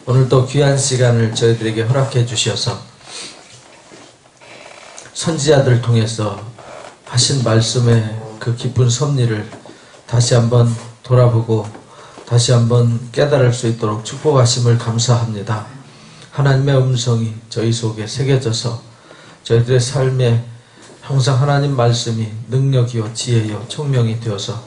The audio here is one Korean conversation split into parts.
오늘도 귀한 시간을 저희들에게 허락해 주셔서 선지자들을 통해서 하신 말씀의 그 깊은 섭리를 다시 한번 돌아보고 다시 한번 깨달을 수 있도록 축복하심을 감사합니다. 하나님의 음성이 저희 속에 새겨져서 저희들의 삶에 항상 하나님 말씀이 능력이요 지혜요 총명이 되어서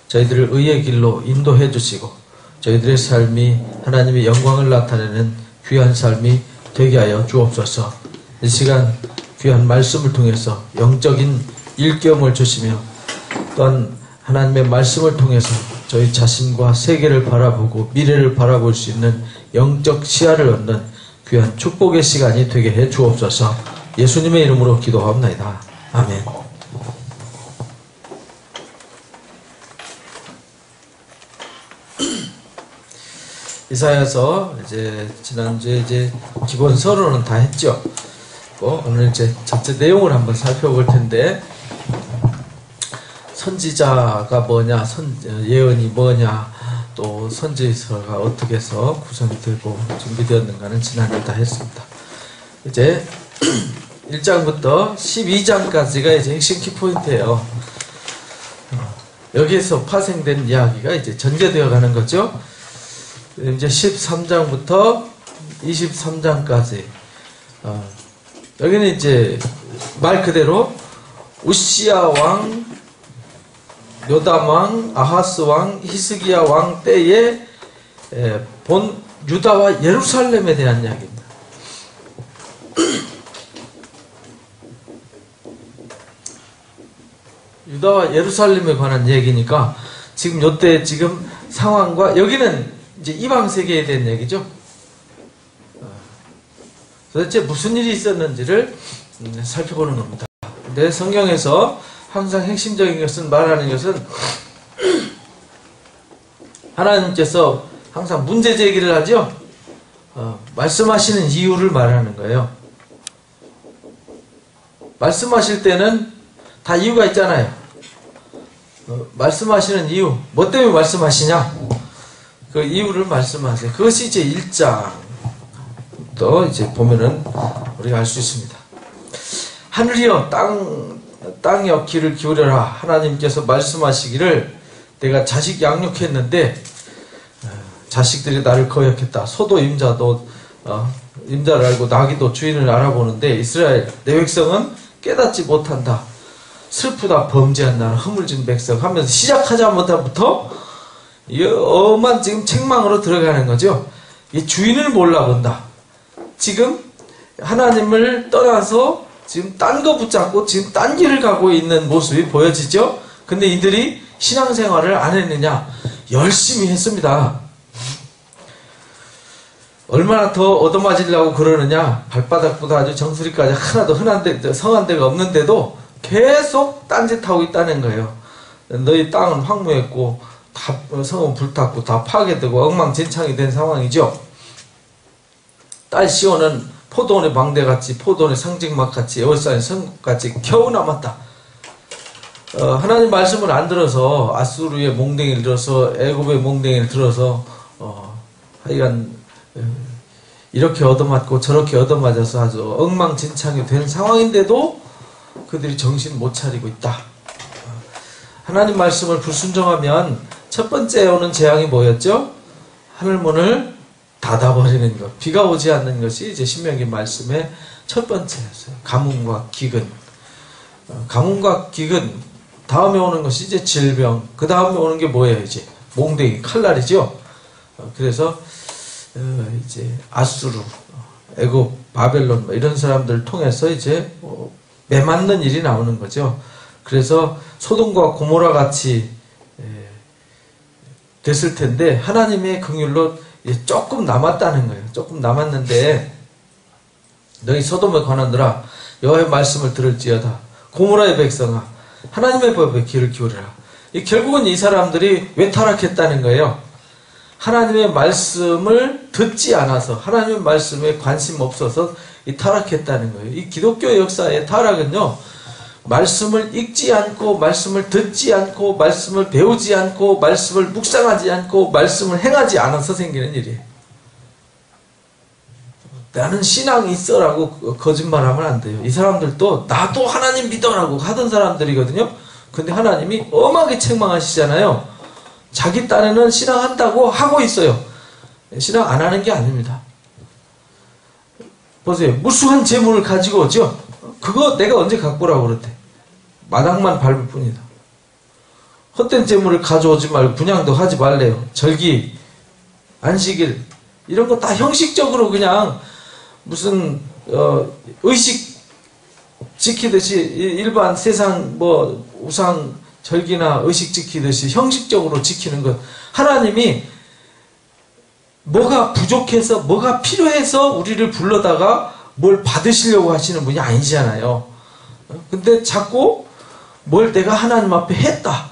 저희들을 의의 길로 인도해 주시고 저희들의 삶이 하나님의 영광을 나타내는 귀한 삶이 되게 하여 주옵소서. 이 시간 귀한 말씀을 통해서 영적인 일감을 주시며 또한 하나님의 말씀을 통해서 저희 자신과 세계를 바라보고 미래를 바라볼 수 있는 영적 시야를 얻는 귀한 축복의 시간이 되게 해 주옵소서. 예수님의 이름으로 기도하옵나이다. 아멘. 이사야서 이제 지난주에 이제 기본 서론은 다 했죠. 오늘 이제 전체 내용을 한번 살펴볼 텐데, 선지자가 뭐냐, 예언이 뭐냐, 또 선지서가 어떻게 해서 구성이 되고 준비되었는가는 지난주에 다 했습니다. 이제 1장부터 12장까지가 이제 핵심 키포인트예요. 여기에서 파생된 이야기가 이제 전개되어 가는 거죠. 이제 13장부터 23장까지 여기는 이제 말 그대로 우시야 왕, 요담 왕, 아하스 왕, 히스기야 왕 때에 본 유다와 예루살렘에 대한 이야기입니다. 유다와 예루살렘에 관한 얘기니까 지금 요때 지금 상황과 여기는 이제 이방 세계에 대한 얘기죠. 도대체 무슨 일이 있었는지를 살펴보는 겁니다. 근데 성경에서 항상 핵심적인 것은 말하는 것은 하나님께서 항상 문제 제기를 하죠. 말씀하시는 이유를 말하는 거예요. 말씀하실 때는 다 이유가 있잖아요. 말씀하시는 이유, 뭐 때문에 말씀하시냐? 그 이유를 말씀하세요. 그것이 이제 1장부터 이제 보면은 우리가 알 수 있습니다. 하늘이여 땅이여 귀를 기울여라. 하나님께서 말씀하시기를 내가 자식 양육했는데 자식들이 나를 거역했다. 소도 임자도 임자를 알고 나귀도 주인을 알아보는데 이스라엘 내 백성은 깨닫지 못한다. 슬프다. 범죄한 나라 허물진 백성 하면서 시작하자마자부터 엄한 지금 책망으로 들어가는 거죠. 이 주인을 몰라본다. 지금 하나님을 떠나서 지금 딴 거 붙잡고 지금 딴 길을 가고 있는 모습이 보여지죠. 근데 이들이 신앙생활을 안 했느냐? 열심히 했습니다. 얼마나 더 얻어맞으려고 그러느냐? 발바닥보다 아주 정수리까지 하나도 성한 데가 없는데도 계속 딴짓하고 있다는 거예요. 너희 땅은 황무했고 다 성은 불탔고 다 파괴되고 엉망진창이 된 상황이죠. 딸 시온은 포도원의 망대같이 포도원의 상징막같이 에워싸인 성같이 겨우 남았다. 하나님 말씀을 안 들어서 아수르의 몽댕이를 들어서 애굽의 몽댕이를 들어서 하여간 이렇게 얻어맞고 저렇게 얻어맞아서 아주 엉망진창이 된 상황인데도 그들이 정신 못 차리고 있다. 하나님 말씀을 불순종하면 첫 번째 오는 재앙이 뭐였죠? 하늘문을 닫아버리는 것. 비가 오지 않는 것이 이제 신명기 말씀의 첫 번째였어요. 가뭄과 기근. 가뭄과 기근. 다음에 오는 것이 이제 질병. 그 다음에 오는 게 뭐예요? 이제 몽댕이, 칼날이죠. 그래서 이제 아수르, 애굽, 바벨론 이런 사람들을 통해서 이제 매맞는 일이 나오는 거죠. 그래서 소돔과 고모라 같이 됐을 텐데 하나님의 긍휼로 조금 남았다는 거예요. 조금 남았는데 너희 소돔에 관하느라 여호와의 말씀을 들을지어다. 고모라의 백성아 하나님의 법에 귀를 기울여라. 결국은 이 사람들이 왜 타락했다는 거예요? 하나님의 말씀을 듣지 않아서 하나님의 말씀에 관심 없어서 타락했다는 거예요. 이 기독교 역사의 타락은요, 말씀을 읽지 않고 말씀을 듣지 않고 말씀을 배우지 않고 말씀을 묵상하지 않고 말씀을 행하지 않아서 생기는 일이에요. 나는 신앙이 있어라고 거짓말하면 안 돼요. 이 사람들도 나도 하나님 믿어라고 하던 사람들이거든요. 근데 하나님이 엄하게 책망하시잖아요. 자기 딴에는 신앙한다고 하고 있어요. 신앙 안 하는 게 아닙니다. 보세요. 무수한 재물을 가지고 오죠. 그거 내가 언제 갖고 오라고 그랬대. 마당만 밟을 뿐이다. 헛된 재물을 가져오지 말고 분양도 하지 말래요. 절기, 안식일 이런 거 다 형식적으로 그냥 무슨 의식 지키듯이 일반 세상 뭐 우상 절기나 의식 지키듯이 형식적으로 지키는 것. 하나님이 뭐가 부족해서 뭐가 필요해서 우리를 불러다가 뭘 받으시려고 하시는 분이 아니잖아요. 근데 자꾸 뭘 내가 하나님 앞에 했다.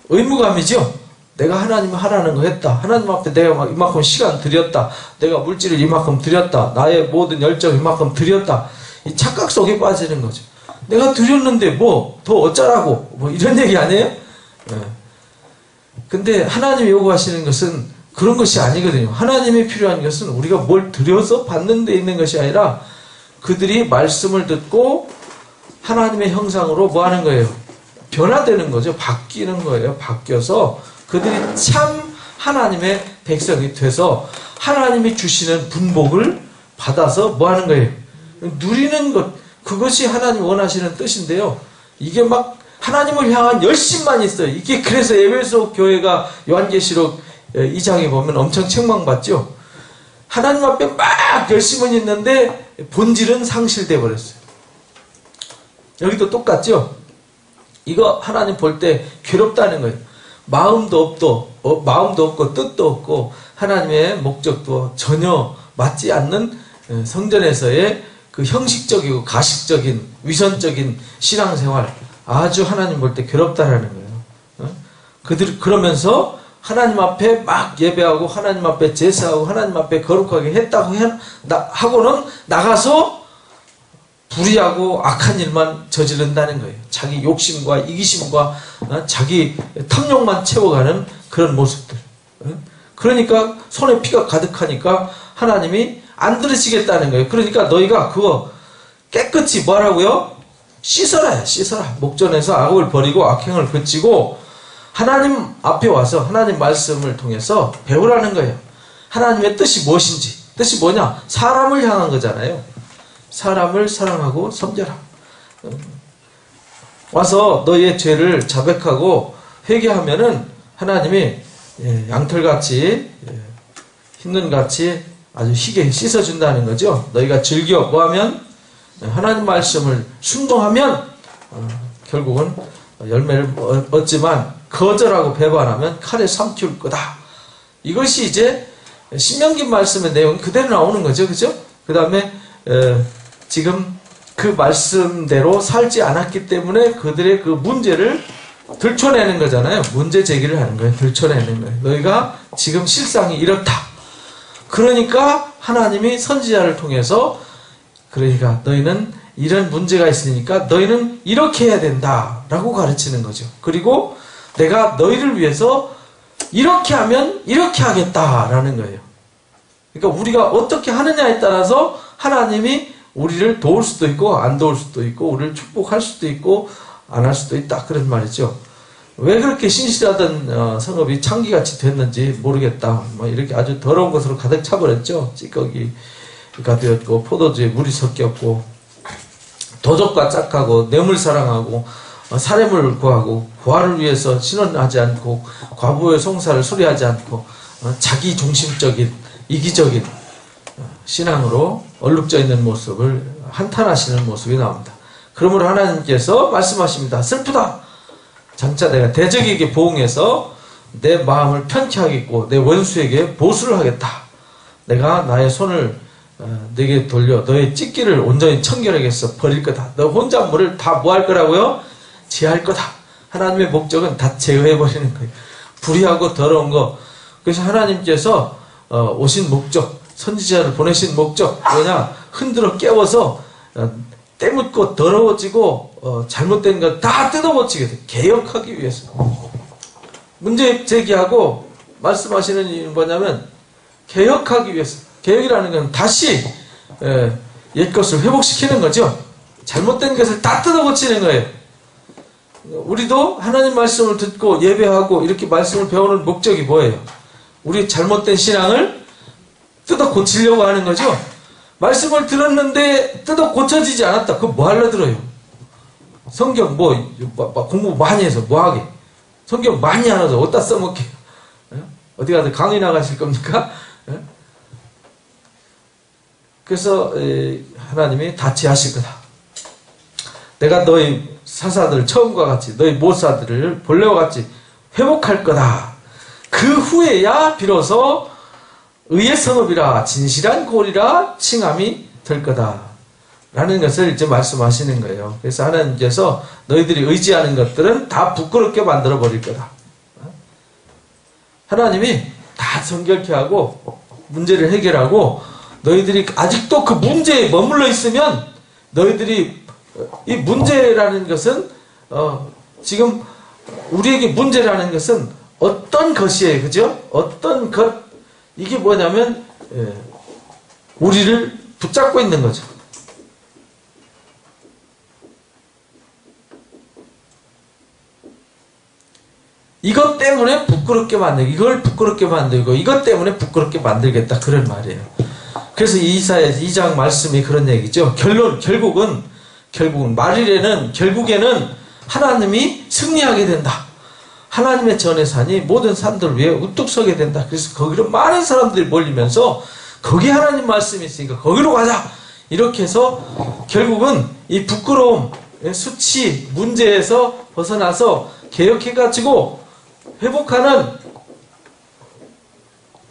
의무감이죠. 내가 하나님 하라는 거 했다. 하나님 앞에 내가 막 이만큼 시간 들였다. 내가 물질을 이만큼 들였다. 나의 모든 열정 이만큼 들였다. 이 착각 속에 빠지는 거죠. 내가 드렸는데 뭐 더 어쩌라고 뭐 이런 얘기 아니에요? 네. 근데 하나님이 요구하시는 것은 그런 것이 아니거든요. 하나님이 필요한 것은 우리가 뭘 드려서 받는 데 있는 것이 아니라 그들이 말씀을 듣고 하나님의 형상으로 뭐 하는 거예요? 변화되는 거죠. 바뀌는 거예요. 바뀌어서 그들이 참 하나님의 백성이 돼서 하나님이 주시는 분복을 받아서 뭐 하는 거예요? 누리는 것. 그것이 하나님 원하시는 뜻인데요. 이게 막 하나님을 향한 열심만 있어요. 이게 그래서 에베소 교회가 요한계시록 2장에 보면 엄청 책망받죠. 하나님 앞에 막 열심은 있는데 본질은 상실돼 버렸어요. 여기도 똑같죠. 이거 하나님 볼 때 괴롭다는 거예요. 마음도 없고 뜻도 없고 하나님의 목적도 전혀 맞지 않는 성전에서의 그 형식적이고 가식적인 위선적인 신앙생활, 아주 하나님 볼 때 괴롭다라는 거예요. 그들이 그러면서 하나님 앞에 막 예배하고 하나님 앞에 제사하고 하나님 앞에 거룩하게 했다고 하고는 나가서 불의하고 악한 일만 저지른다는 거예요. 자기 욕심과 이기심과 자기 탐욕만 채워가는 그런 모습들. 그러니까 손에 피가 가득하니까 하나님이 안 들으시겠다는 거예요. 그러니까 너희가 그거 깨끗이 뭐라고요? 씻어라. 목전에서 악을 버리고 악행을 그치고 하나님 앞에 와서 하나님 말씀을 통해서 배우라는 거예요. 하나님의 뜻이 무엇인지. 뜻이 뭐냐? 사람을 향한 거잖아요. 사람을 사랑하고 섬겨라. 와서 너의 죄를 자백하고 회개하면은 하나님이 양털같이 흰눈같이 아주 희게 씻어준다는 거죠. 너희가 즐겨 뭐하면 하나님 말씀을 순종하면 결국은 열매를 얻지만 거절하고 배반하면 칼에 삼킬 거다. 이것이 이제 신명기 말씀의 내용 그대로 나오는 거죠. 그죠? 그 다음에 지금 그 말씀대로 살지 않았기 때문에 그들의 그 문제를 들춰내는 거잖아요. 문제 제기를 하는 거예요. 들춰내는 거예요. 너희가 지금 실상이 이렇다. 그러니까 하나님이 선지자를 통해서 그러니까 너희는 이런 문제가 있으니까 너희는 이렇게 해야 된다 라고 가르치는 거죠. 그리고 내가 너희를 위해서 이렇게 하면 이렇게 하겠다라는 거예요. 그러니까 우리가 어떻게 하느냐에 따라서 하나님이 우리를 도울 수도 있고 안 도울 수도 있고 우리를 축복할 수도 있고 안 할 수도 있다 그런 말이죠. 왜 그렇게 신실하던 성읍이 창기같이 됐는지 모르겠다. 뭐 이렇게 아주 더러운 것으로 가득 차버렸죠. 찌꺼기가 되었고 포도주에 물이 섞였고 도적과 짝하고 뇌물 사랑하고 사람을 구하고 고아를 위해서 신원하지 않고 과부의 송사를 수리하지 않고 자기 중심적인 이기적인 신앙으로 얼룩져 있는 모습을 한탄하시는 모습이 나옵니다. 그러므로 하나님께서 말씀하십니다. 슬프다. 장차 내가 대적에게 보응해서 내 마음을 편케 하겠고 내 원수에게 보수를 하겠다. 내가 나의 손을 내게 돌려 너의 찢기를 온전히 청결하게서 버릴 거다. 너 혼잣말을 다 뭐 할 거라고요? 제할 거다. 하나님의 목적은 다 제거해버리는 거예요. 불의하고 더러운 거. 그래서 하나님께서 오신 목적, 선지자를 보내신 목적 뭐냐? 흔들어 깨워서 때묻고 더러워지고 잘못된 걸 다 뜯어고치게 돼. 개혁하기 위해서. 문제 제기하고 말씀하시는 이유는 뭐냐면 개혁하기 위해서. 개혁이라는 건 다시 옛 것을 회복시키는 거죠. 잘못된 것을 다 뜯어고치는 거예요. 우리도 하나님 말씀을 듣고 예배하고 이렇게 말씀을 배우는 목적이 뭐예요? 우리 잘못된 신앙을 뜯어고치려고 하는 거죠. 말씀을 들었는데 뜯어고쳐지지 않았다. 그거 뭐 하려 들어요? 성경 공부 많이 해서 뭐하게? 성경 많이 알아서 어디다 써먹게? 어디 가서 강의 나가실 겁니까? 그래서 하나님이 다치하실 거다. 내가 너희 사사들 처음과 같이 너희 모사들을 본래와 같이 회복할 거다. 그 후에야 비로소 의의 성읍이라 진실한 골이라 칭함이 될 거다. 라는 것을 이제 말씀하시는 거예요. 그래서 하나님께서 너희들이 의지하는 것들은 다 부끄럽게 만들어 버릴 거다. 하나님이 다 정결케 하고 문제를 해결하고 너희들이 아직도 그 문제에 머물러 있으면 너희들이 이 문제라는 것은 지금 우리에게 문제라는 것은 어떤 것이에요. 그죠? 어떤 것 이게 뭐냐면 우리를 붙잡고 있는 거죠. 이것 때문에 부끄럽게 만들고 이걸 부끄럽게 만들고 이것 때문에 부끄럽게 만들겠다 그런 말이에요. 그래서 이사야 2장 말씀이 그런 얘기죠. 결국은 말일에는 결국에는 하나님이 승리하게 된다. 하나님의 전의 산이 모든 산들 위에 우뚝 서게 된다. 그래서 거기로 많은 사람들이 몰리면서 거기 하나님 말씀이 있으니까 거기로 가자. 이렇게 해서 결국은 이 부끄러움, 수치, 문제에서 벗어나서 개혁해가지고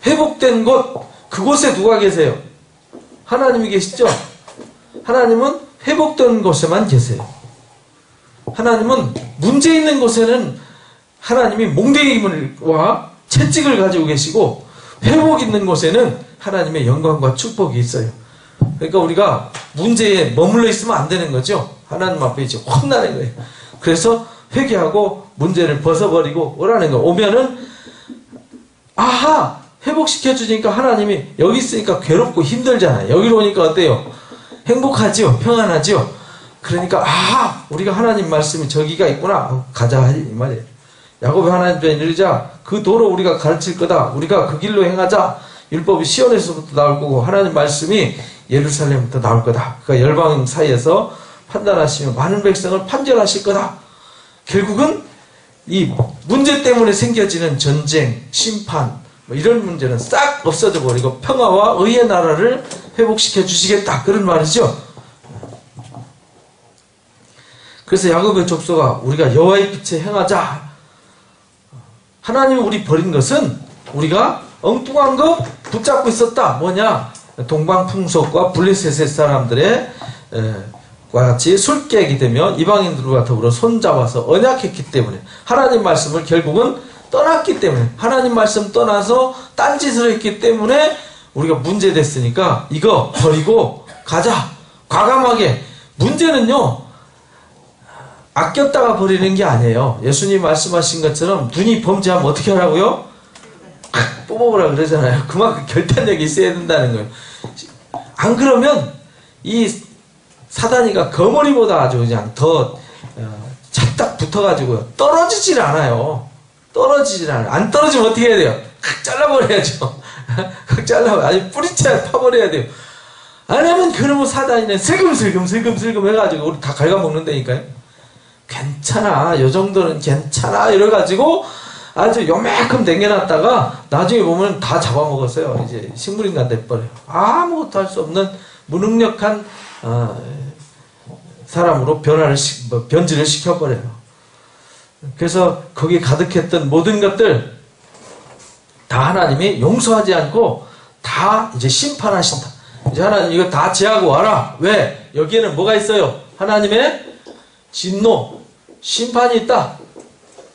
회복된 곳, 그곳에 누가 계세요? 하나님이 계시죠? 하나님은 회복된 곳에만 계세요. 하나님은 문제 있는 곳에는 하나님이 몽둥이와 채찍을 가지고 계시고 회복 있는 곳에는 하나님의 영광과 축복이 있어요. 그러니까 우리가 문제에 머물러 있으면 안 되는 거죠. 하나님 앞에 이제 혼나는 거예요. 그래서 회개하고 문제를 벗어버리고 오라는 거. 오면은 아하! 회복시켜 주니까 하나님이 여기 있으니까 괴롭고 힘들잖아요. 여기로 오니까 어때요? 행복하지요? 평안하지요? 그러니까 아하! 우리가 하나님 말씀이 저기가 있구나. 가자 이 말이에요. 야곱이 하나님께 이르자 그 도로 우리가 가르칠 거다. 우리가 그 길로 행하자. 율법이 시온에서부터 나올 거고 하나님 말씀이 예루살렘부터 나올 거다. 그러니까 열방 사이에서 판단하시며 많은 백성을 판결하실 거다. 결국은 이 문제 때문에 생겨지는 전쟁, 심판 뭐 이런 문제는 싹 없어져 버리고 평화와 의의 나라를 회복시켜 주시겠다. 그런 말이죠. 그래서 야곱의 족속아 우리가 여호와의 빛에 행하자. 하나님이 우리 버린 것은 우리가 엉뚱한 거 붙잡고 있었다. 뭐냐? 동방풍속과 블레셋 사람들의 같이 술객이 되며 이방인들과 더불어 손잡아서 언약했기 때문에 하나님 말씀을 결국은 떠났기 때문에 하나님 말씀 떠나서 딴짓을 했기 때문에 우리가 문제됐으니까 이거 버리고 가자. 과감하게. 문제는요 아꼈다가 버리는 게 아니에요. 예수님 말씀하신 것처럼 눈이 범죄하면 어떻게 하라고요? 뽑아보라 그러잖아요. 그만큼 결단력이 있어야 된다는 거예요. 안 그러면 이 사단이가 거머리보다 아주 그냥 더 착딱 붙어가지고 떨어지질 않아요. 떨어지질 않아요. 안 떨어지면 어떻게 해야 돼요? 확 잘라버려야죠. 확 잘라버려. 아주 뿌리채 파버려야 돼요. 안 하면 그러면 사단이는 슬금슬금 해가지고 우리 다 갉아먹는다니까요. 괜찮아. 요 정도는 괜찮아. 이래가지고 아주 요만큼 댕겨놨다가 나중에 보면 다 잡아먹었어요. 이제 식물인간 돼버려요. 아무것도 할 수 없는 무능력한 사람으로 변질을 시켜버려요. 그래서 거기에 가득했던 모든 것들 다 하나님이 용서하지 않고 다 이제 심판하신다. 이제 하나님 이거 다 제하고 와라. 왜? 여기에는 뭐가 있어요? 하나님의 진노, 심판이 있다.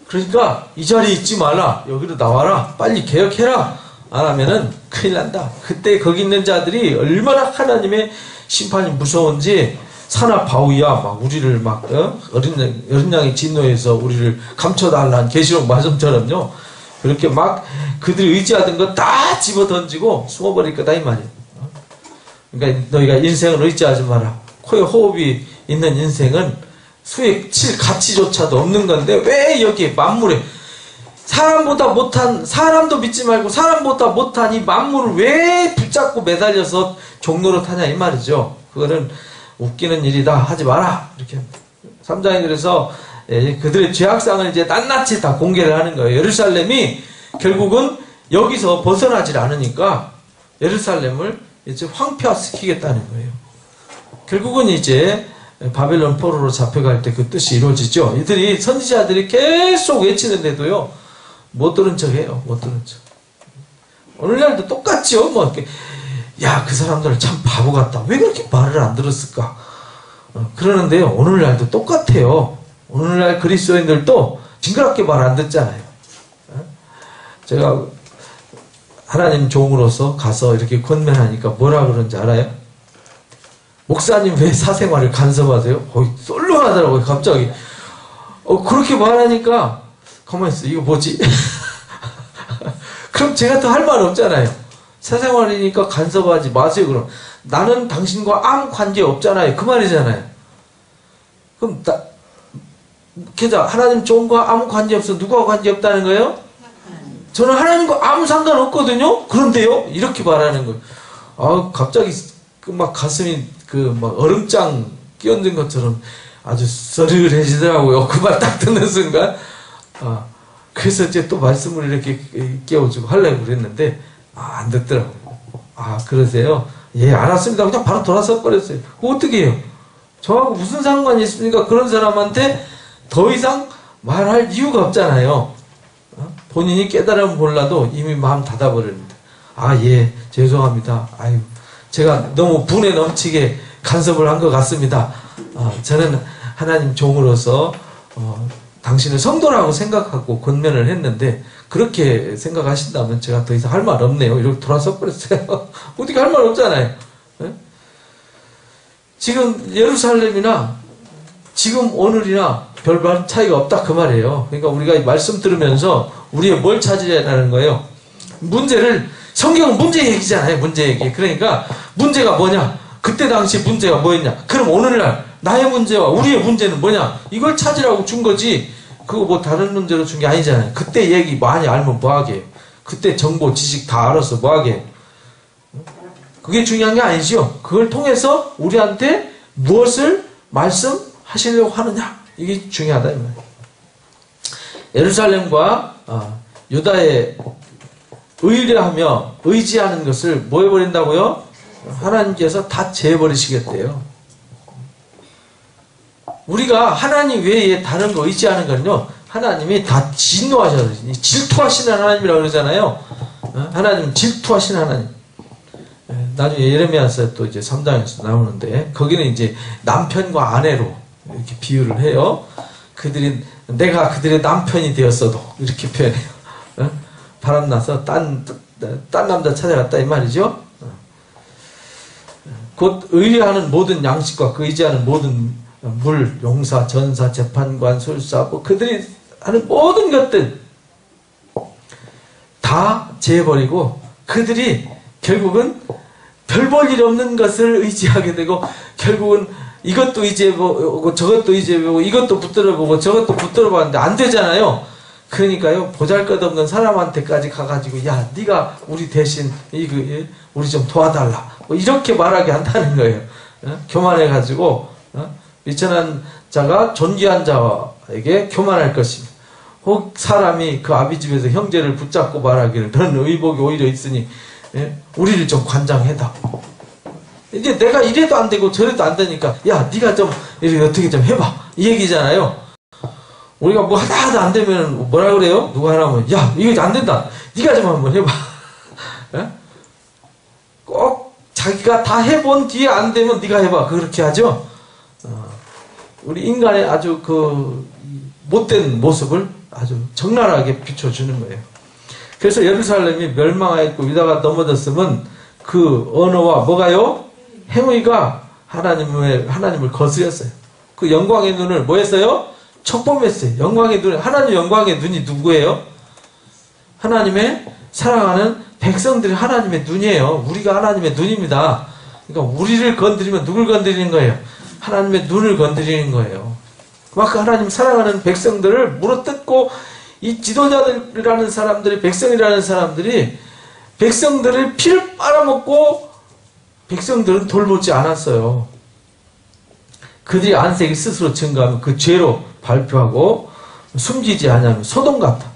그러니까 이 자리에 있지 말라. 여기로 나와라. 빨리 개혁해라. 안 하면은 큰일 난다. 그때 거기 있는 자들이 얼마나 하나님의 심판이 무서운지 산하바위야 막 우리를 막 어린 양의 진노에서 우리를 감춰달라는 계시록 말씀처럼요. 그렇게 막 그들이 의지하던 거 다 집어 던지고 숨어버릴 거다 이 말이에요. 그러니까 너희가 인생을 의지하지 마라. 코에 호흡이 있는 인생은 수에 칠 가치조차도 없는 건데 왜 여기에 만물에 사람보다 못한, 사람도 믿지 말고 사람보다 못한 이 만물을 왜 붙잡고 매달려서 종로로 타냐 이 말이죠. 그거는 웃기는 일이다 하지 마라 이렇게 3장에 그래서 그들의 죄악상을 이제 낱낱이 다 공개를 하는 거예요. 예루살렘이 결국은 여기서 벗어나질 않으니까 예루살렘을 이제 황폐화시키겠다는 거예요. 결국은 이제 바벨론 포로로 잡혀갈 때 그 뜻이 이루어지죠. 이들이 선지자들이 계속 외치는데도요 못 들은 척해요. 못 들은 척. 오늘날도 똑같죠. 뭐 이렇게 야, 그 사람들 참 바보 같다. 왜 그렇게 말을 안 들었을까? 그러는데요. 오늘날도 똑같아요. 오늘날 그리스도인들도 징그럽게 말 안 듣잖아요. 제가 하나님 종으로서 가서 이렇게 권면하니까 뭐라 그러는지 알아요? 목사님 왜 사생활을 간섭하세요? 거의 썰렁하더라고요. 갑자기. 그렇게 말하니까 가만히 있어. 이거 뭐지? 그럼 제가 더 할 말 없잖아요. 사생활이니까 간섭하지 마세요. 그럼 나는 당신과 아무 관계 없잖아요. 그 말이잖아요. 그럼 게다가 하나님 종과 아무 관계 없어. 누구와 관계 없다는 거예요? 저는 하나님과 아무 상관없거든요. 그런데요? 이렇게 말하는 거예요. 갑자기 막 가슴이 막 얼음장 끼얹은 것처럼 아주 서늘해지더라고요. 그 말 딱 듣는 순간. 그래서 이제 또 말씀을 이렇게 깨워주고 하려고 그랬는데 안 듣더라고요. 그러세요? 예, 알았습니다. 그냥 바로 돌아서 버렸어요. 어떻게 해요? 저하고 무슨 상관이 있습니까? 그런 사람한테 더 이상 말할 이유가 없잖아요. 본인이 깨달으면 몰라도 이미 마음 닫아버립니다. 예, 죄송합니다. 아유, 제가 너무 분에 넘치게 간섭을 한 것 같습니다. 저는 하나님 종으로서 당신을 성도라고 생각하고 권면을 했는데 그렇게 생각하신다면 제가 더 이상 할 말 없네요. 이렇게 돌아서 버렸어요. 어떻게 할 말 없잖아요. 네? 지금 예루살렘이나 지금 오늘이나 별반 차이가 없다 그 말이에요. 그러니까 우리가 이 말씀 들으면서 우리의 뭘 찾으려는 거예요. 문제를, 성경은 문제 얘기잖아요. 문제 얘기. 그러니까 문제가 뭐냐? 그때 당시 문제가 뭐였냐? 그럼 오늘날 나의 문제와 우리의 문제는 뭐냐? 이걸 찾으라고 준 거지. 그거 뭐 다른 문제로 준 게 아니잖아요. 그때 얘기 많이 알면 뭐하게 해요? 그때 정보, 지식 다 알아서 뭐하게 해요? 그게 중요한 게 아니죠. 그걸 통해서 우리한테 무엇을 말씀하시려고 하느냐? 이게 중요하다 이 말이에요. 예루살렘과 유다에 의뢰하며 의지하는 것을 뭐 해버린다고요? 하나님께서 다 재해버리시겠대요. 우리가 하나님 외에 다른 거 의지하는 건요, 하나님이 다 진노하셔서, 질투하시는 하나님이라고 그러잖아요. 하나님 질투하시는 하나님. 나중에 예레미야서 또 이제 3장에서 나오는데, 거기는 이제 남편과 아내로 이렇게 비유를 해요. 내가 그들의 남편이 되었어도, 이렇게 표현해요. 바람나서 딴 남자 찾아갔다 이 말이죠. 곧 의뢰하는 모든 양식과 그 의지하는 모든 물, 용사, 전사, 재판관, 술사, 뭐 그들이 하는 모든 것들 다 재해버리고 그들이 결국은 별 볼 일 없는 것을 의지하게 되고 결국은 이것도 의지해보고 저것도 의지해보고 이것도 붙들어보고 저것도 붙들어봤는데 안 되잖아요. 그러니까요, 보잘것없는 사람한테까지 가가지고 야, 네가 우리 대신 우리 좀 도와달라 뭐 이렇게 말하게 한다는 거예요. 교만해가지고 미천한 자가 존귀한 자에게 교만할 것이며 혹 사람이 그 아비집에서 형제를 붙잡고 말하기를 너는 의복이 오히려 있으니 우리를 좀 관장해다. 이제 내가 이래도 안 되고 저래도 안 되니까 야, 네가 좀 이렇게 어떻게 좀 해봐 이 얘기잖아요. 우리가 뭐 하다 안 되면 뭐라 그래요? 누가 하라면 야, 이거 안 된다. 네가 좀 한번 해봐. 꼭 자기가 다 해본 뒤에 안 되면 네가 해봐. 그렇게 하죠. 우리 인간의 아주 그 못된 모습을 아주 적나라하게 비춰주는 거예요. 그래서 예루살렘이 멸망하였고 유다가 넘어졌으면 그 언어와 뭐가요? 행위가 하나님을 거스렸어요. 그 영광의 눈을 뭐 했어요? 척범했어요. 영광의 눈, 하나님 영광의 눈이 누구예요? 하나님의 사랑하는 백성들이 하나님의 눈이에요. 우리가 하나님의 눈입니다. 그러니까 우리를 건드리면 누굴 건드리는 거예요? 하나님의 눈을 건드리는 거예요. 그만큼 하나님 사랑하는 백성들을 물어뜯고 이 지도자들이라는 사람들이 백성이라는 사람들이 백성들을 피를 빨아먹고 백성들은 돌보지 않았어요. 그들이 안색이 스스로 증거하면 그 죄로 발표하고 숨기지 않으면 소돔 같다.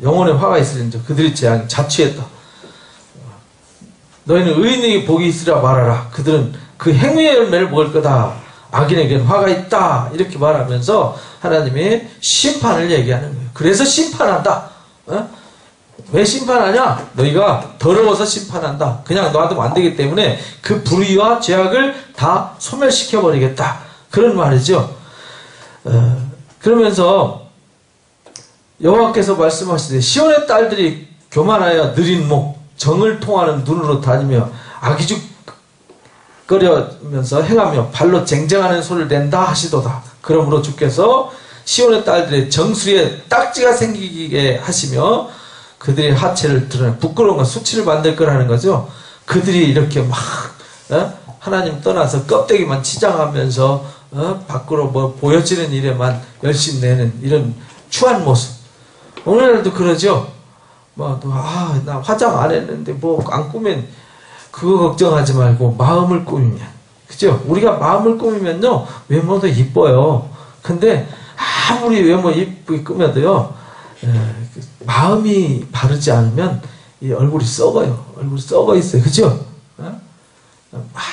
영혼에 화가 있으리니 그들의 재앙이 자취했다. 너희는 의인에게 복이 있으라 말하라. 그들은 그 행위의 열매를 먹을 거다. 악인에게는 화가 있다. 이렇게 말하면서 하나님이 심판을 얘기하는 거예요. 그래서 심판한다. 왜 심판하냐? 너희가 더러워서 심판한다. 그냥 놔두면 안 되기 때문에 그 불의와 죄악을 다 소멸시켜버리겠다. 그런 말이죠. 그러면서 여호와께서 말씀하시되 시온의 딸들이 교만하여 느린 목 정을 통하는 눈으로 다니며 악의죽거리면서 행하며 발로 쟁쟁하는 소리를 낸다 하시도다. 그러므로 주께서 시온의 딸들의 정수리에 딱지가 생기게 하시며 그들의 하체를 드러내 부끄러운 건 수치를 만들 거라는 거죠. 그들이 이렇게 막 하나님 떠나서 껍데기만 치장하면서 밖으로 뭐 보여지는 일에만 열심히 내는 이런 추한 모습. 오늘날도 그러죠. 나 화장 안 했는데 뭐 안 꾸면 그거 걱정하지 말고 마음을 꾸미면, 그죠? 우리가 마음을 꾸미면요 외모도 이뻐요. 근데 아무리 외모 이쁘게 꾸며도요 마음이 바르지 않으면 이 얼굴이 썩어요. 얼굴이 썩어 있어요. 그죠? 막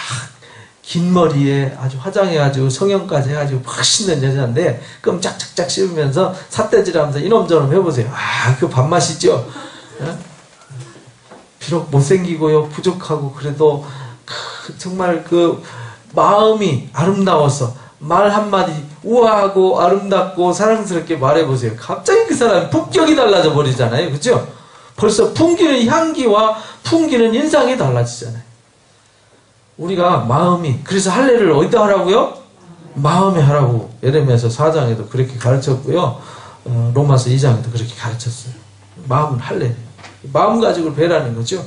긴 머리에 아주 화장해가지고 성형까지 해가지고 멋있는 여자인데 끔짝짝짝 씹으면서 삿대질하면서 이놈 저놈 해보세요. 그 밥맛이죠. 비록 못생기고요 부족하고 그래도 정말 그 마음이 아름다워서 말 한마디 우아하고 아름답고 사랑스럽게 말해보세요. 갑자기 그 사람이 품격이 달라져 버리잖아요. 그죠? 벌써 풍기는 향기와 풍기는 인상이 달라지잖아요. 우리가 마음이, 그래서 할례를 어디다 하라고요? 마음에 하라고 예레미야서 4장에도 그렇게 가르쳤고요. 로마서 2장에도 그렇게 가르쳤어요. 마음은 할례. 마음 가지고 배라는 거죠.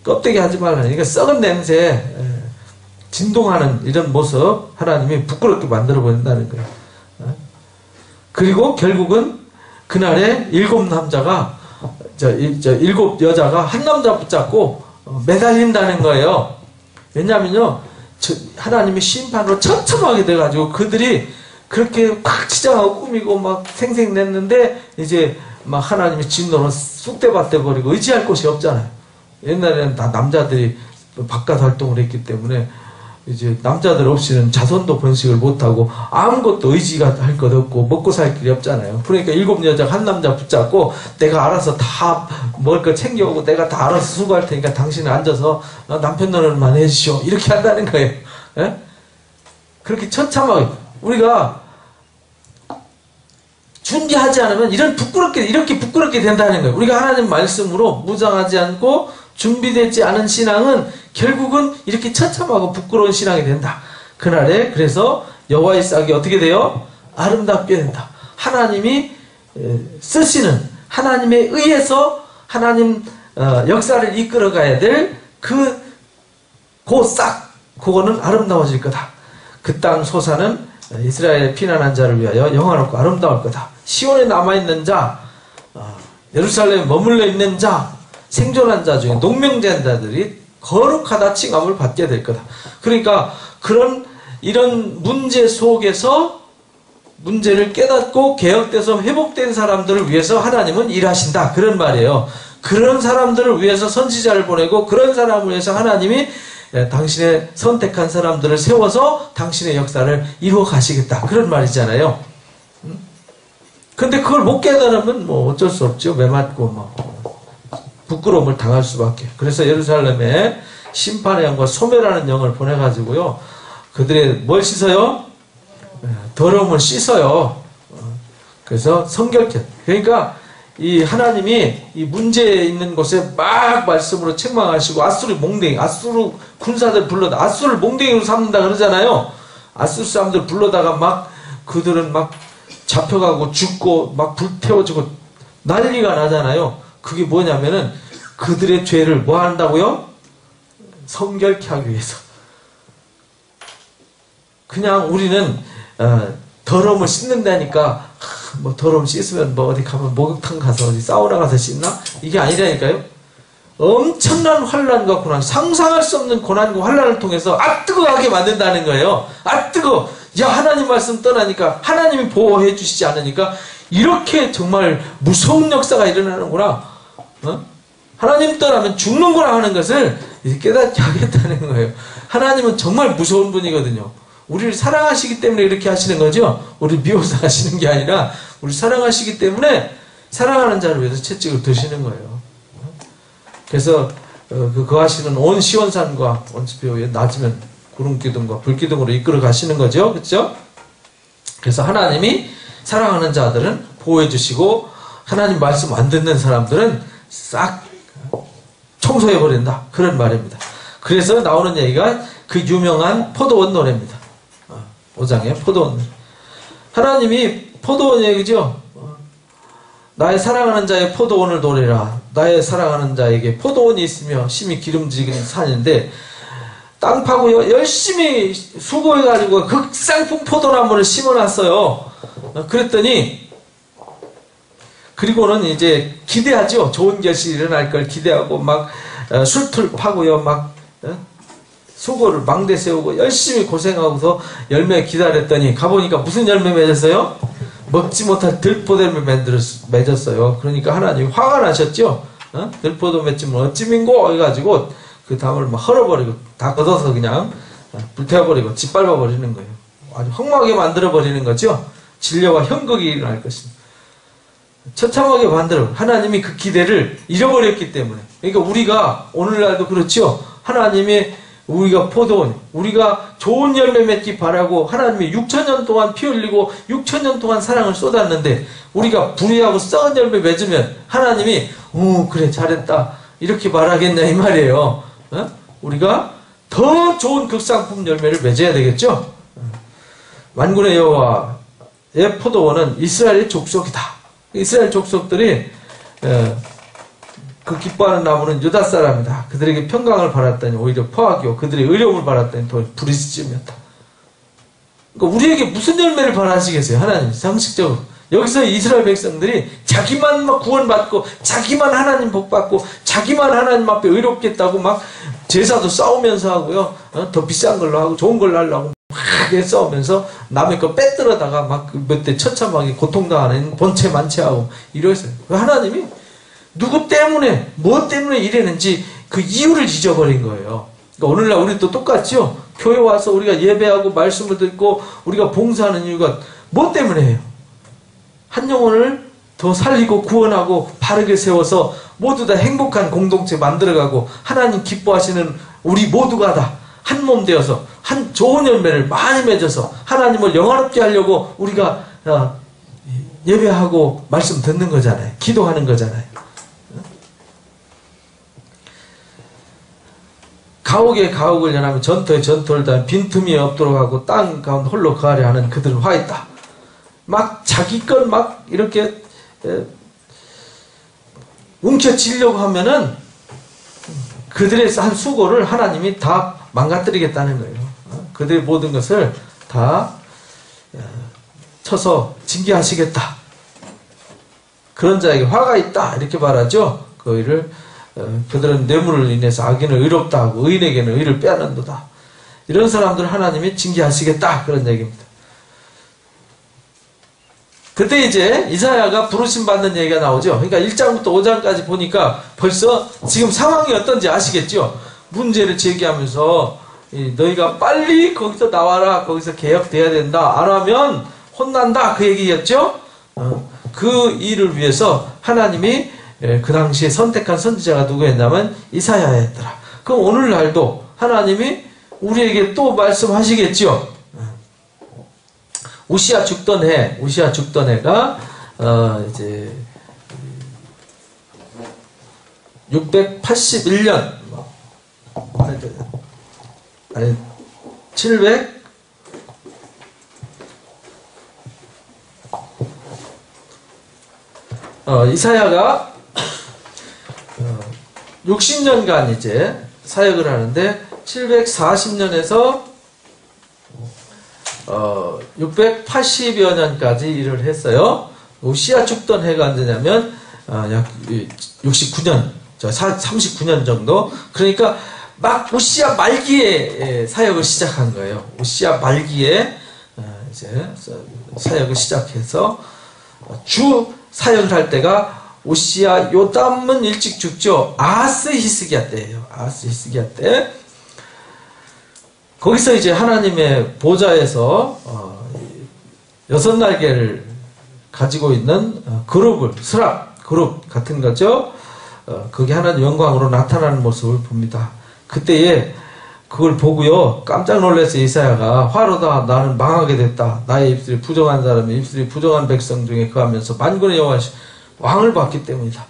껍데기 하지 말라는. 그러니까 썩은 냄새, 진동하는 이런 모습 하나님이 부끄럽게 만들어버린다는 거예요. 그리고 결국은 그날에 7 남자가 7 여자가 한 남자 붙잡고 매달린다는 거예요. 왜냐하면요 하나님의 심판으로 처참하게 돼가지고 그들이 그렇게 막 치장하고 꾸미고 막 생색냈는데 이제 막 하나님의 진노로 쑥대밭돼 버리고 의지할 곳이 없잖아요. 옛날에는 다 남자들이 바깥 활동을 했기 때문에 이제 남자들 없이는 자손도 번식을 못하고 아무것도 의지가 할 것 없고 먹고 살 길이 없잖아요. 그러니까 7 여자가 한 남자 붙잡고 내가 알아서 다 먹을 거 챙겨오고 내가 다 알아서 수고할 테니까 당신은 앉아서 남편 노릇만 해주시오. 이렇게 한다는 거예요. 예? 그렇게 처참하게 우리가 준비하지 않으면 이렇게 부끄럽게 된다는 거예요. 우리가 하나님 말씀으로 무장하지 않고 준비되지 않은 신앙은 결국은 이렇게 처참하고 부끄러운 신앙이 된다. 그날에 그래서 여호와의 싹이 어떻게 돼요? 아름답게 된다. 하나님이 쓰시는 하나님에 의해서 하나님 역사를 이끌어가야 될 그 싹 그거는 아름다워질 거다. 그 땅 소사는 이스라엘의 피난한 자를 위하여 영화롭고 아름다울 거다. 시온에 남아있는 자, 예루살렘에 머물러 있는 자, 생존한 자 중에 농명된 자들이 거룩하다 칭함을 받게 될 거다. 그러니까 이런 문제 속에서 문제를 깨닫고 개혁돼서 회복된 사람들을 위해서 하나님은 일하신다. 그런 말이에요. 그런 사람들을 위해서 선지자를 보내고 그런 사람을 위해서 하나님이 당신의 선택한 사람들을 세워서 당신의 역사를 이루어 가시겠다. 그런 말이잖아요. 근데 그걸 못 깨달으면 뭐 어쩔 수 없죠. 매맞고 뭐 부끄러움을 당할 수밖에. 그래서 예루살렘에 심판의 영과 소멸하는 영을 보내가지고요. 그들의 뭘 씻어요? 더러움을 씻어요. 그래서 성결케. 그러니까 이 하나님이 이 문제에 있는 곳에 막 말씀으로 책망하시고 아수르 몽댕이, 아수르 군사들 불러다 아수르를 몽댕이로 삼는다 그러잖아요. 아수르 사람들 불러다가 막 그들은 막 잡혀가고 죽고 막 불태워지고 난리가 나잖아요. 그게 뭐냐면은 그들의 죄를 뭐 한다고요? 성결케 하기 위해서. 그냥 우리는 더러움을 씻는다니까 뭐 더러움 씻으면 뭐 어디 가면 목욕탕 가서 어디 사우나 가서 씻나? 이게 아니라니까요. 엄청난 환난과 고난, 상상할 수 없는 고난과 환난을 통해서 뜨거워하게 만든다는 거예요. 뜨거워. 야, 하나님 말씀 떠나니까 하나님이 보호해 주시지 않으니까 이렇게 정말 무서운 역사가 일어나는구나. 하나님 떠나면 죽는구나 하는 것을 깨닫게 하겠다는 거예요. 하나님은 정말 무서운 분이거든요. 우리를 사랑하시기 때문에 이렇게 하시는 거죠. 우리 미워서 하시는 게 아니라 우리 사랑하시기 때문에 사랑하는 자를 위해서 채찍을 드시는 거예요. 그래서 그 거하시는 온 시온산과 원수표에 낮으면 구름기둥과 불기둥으로 이끌어 가시는 거죠. 그렇죠? 그래서 하나님이 사랑하는 자들은 보호해 주시고 하나님 말씀 안 듣는 사람들은 싹 청소해 버린다. 그런 말입니다. 그래서 나오는 얘기가 그 유명한 포도원 노래입니다. 5장의 포도원. 하나님이 포도원 얘기죠. 나의 사랑하는 자의 포도원을 노래라. 나의 사랑하는 자에게 포도원이 있으며 심히 기름지긴 산인데 땅 파고 열심히 수고해가지고 극상품 포도나무를 심어놨어요. 그랬더니 그리고는 이제 기대하죠. 좋은 결실이 일어날 걸 기대하고 막 술틀 파고요. 막 수고를 망대 세우고 열심히 고생하고서 열매 기다렸더니 가보니까 무슨 열매 맺었어요? 먹지 못할 들포도를 맺었어요. 그러니까 하나님이 화가 나셨죠. 들포도 맺으면 어찌민고 해가지고 그 담을 막 헐어버리고 다 걷어서 그냥 불태워버리고 짓밟아버리는 거예요. 아주 험하게 만들어버리는 거죠. 진려와 형극이 일어날 것입니다. 처참하게 만들어. 하나님이 그 기대를 잃어버렸기 때문에. 그러니까 우리가 오늘날도 그렇죠. 하나님이 우리가 포도원, 우리가 좋은 열매 맺기 바라고 하나님이 6,000년 동안 피 흘리고 6,000년 동안 사랑을 쏟았는데 우리가 불의하고 썩은 열매 맺으면 하나님이 그래 잘했다 이렇게 말하겠냐 이 말이에요. 우리가 더 좋은 극상품 열매를 맺어야 되겠죠. 만군의 여호와의 포도원은 이스라엘의 족속이다. 이스라엘 족속들이 그 기뻐하는 나무는 유다 사람이다. 그들에게 평강을 바랐더니 오히려 포악이요 그들의 의로움을 바랐더니 더 부르짖음이었다. 그러니까 우리에게 무슨 열매를 바라시겠어요? 하나님 상식적으로. 여기서 이스라엘 백성들이 자기만 막 구원받고 자기만 하나님 복받고 자기만 하나님 앞에 의롭겠다고 막 제사도 싸우면서 하고요. 더 비싼 걸로 하고 좋은 걸로 하려고 막 싸우면서 남의 거 빼들어다가 막 몇 대 처참하게 고통당하는 본체 만체하고 이러했어요. 하나님이 누구 때문에 뭐 때문에 이랬는지 그 이유를 잊어버린 거예요. 그러니까 오늘날 우리도 똑같죠. 교회 와서 우리가 예배하고 말씀을 듣고 우리가 봉사하는 이유가 뭐 때문에 해요? 한 영혼을 더 살리고 구원하고 바르게 세워서 모두 다 행복한 공동체 만들어가고 하나님 기뻐하시는 우리 모두가 다 한 몸 되어서 한 좋은 열매를 많이 맺어서 하나님을 영화롭게 하려고 우리가 예배하고 말씀 듣는 거잖아요. 기도하는 거잖아요. 가옥에 가옥을 연하며 전터에 전터를 다하며 빈틈이 없도록 하고 땅 가운데 홀로 거하려 하는 그들은 화 있다. 막 자기 걸 막 이렇게 움켜쥐려고 하면은 그들의 한 수고를 하나님이 다 망가뜨리겠다는 거예요. 그들의 모든 것을 다 쳐서 징계하시겠다. 그런 자에게 화가 있다 이렇게 말하죠. 그들은 뇌물을 인해서 악인을 의롭다 하고 의인에게는 의를 빼앗는도다. 이런 사람들 하나님이 징계하시겠다 그런 얘기입니다. 그때 이제 이사야가 부르심 받는 얘기가 나오죠. 그러니까 1장부터 5장까지 보니까 벌써 지금 상황이 어떤지 아시겠죠? 문제를 제기하면서 너희가 빨리 거기서 나와라. 거기서 개혁돼야 된다. 안 하면 혼난다. 그 얘기였죠? 그 일을 위해서 하나님이 그 당시에 선택한 선지자가 누구였냐면 이사야였더라. 그럼 오늘날도 하나님이 우리에게 또 말씀하시겠죠? 우시아 죽던 해가 이제 681년 아니 700 이사야가 60년간 이제 사역을 하는데 740년에서 680여 년까지 일을 했어요. 우시야 죽던 해가 언제냐면 약 69년, 39년 정도. 그러니까 막 우시야 말기에 사역을 시작한 거예요. 우시야 말기에 이제 사역을 시작해서 주 사역을 할 때가 우시야 요담은 일찍 죽죠. 아하스 히스기야 때예요. 아하스 히스기야 때. 거기서 이제 하나님의 보좌에서 6날개를 가지고 있는 그룹을, 스랍 그룹 같은 거죠. 그게 하나님 영광으로 나타나는 모습을 봅니다. 그때에 그걸 보고요, 깜짝 놀라서 이사야가 화로다, 나는 망하게 됐다. 나의 입술이 부정한 사람이 입술이 부정한 백성 중에 거하면서 만군의 여호와 왕을 봤기 때문이다.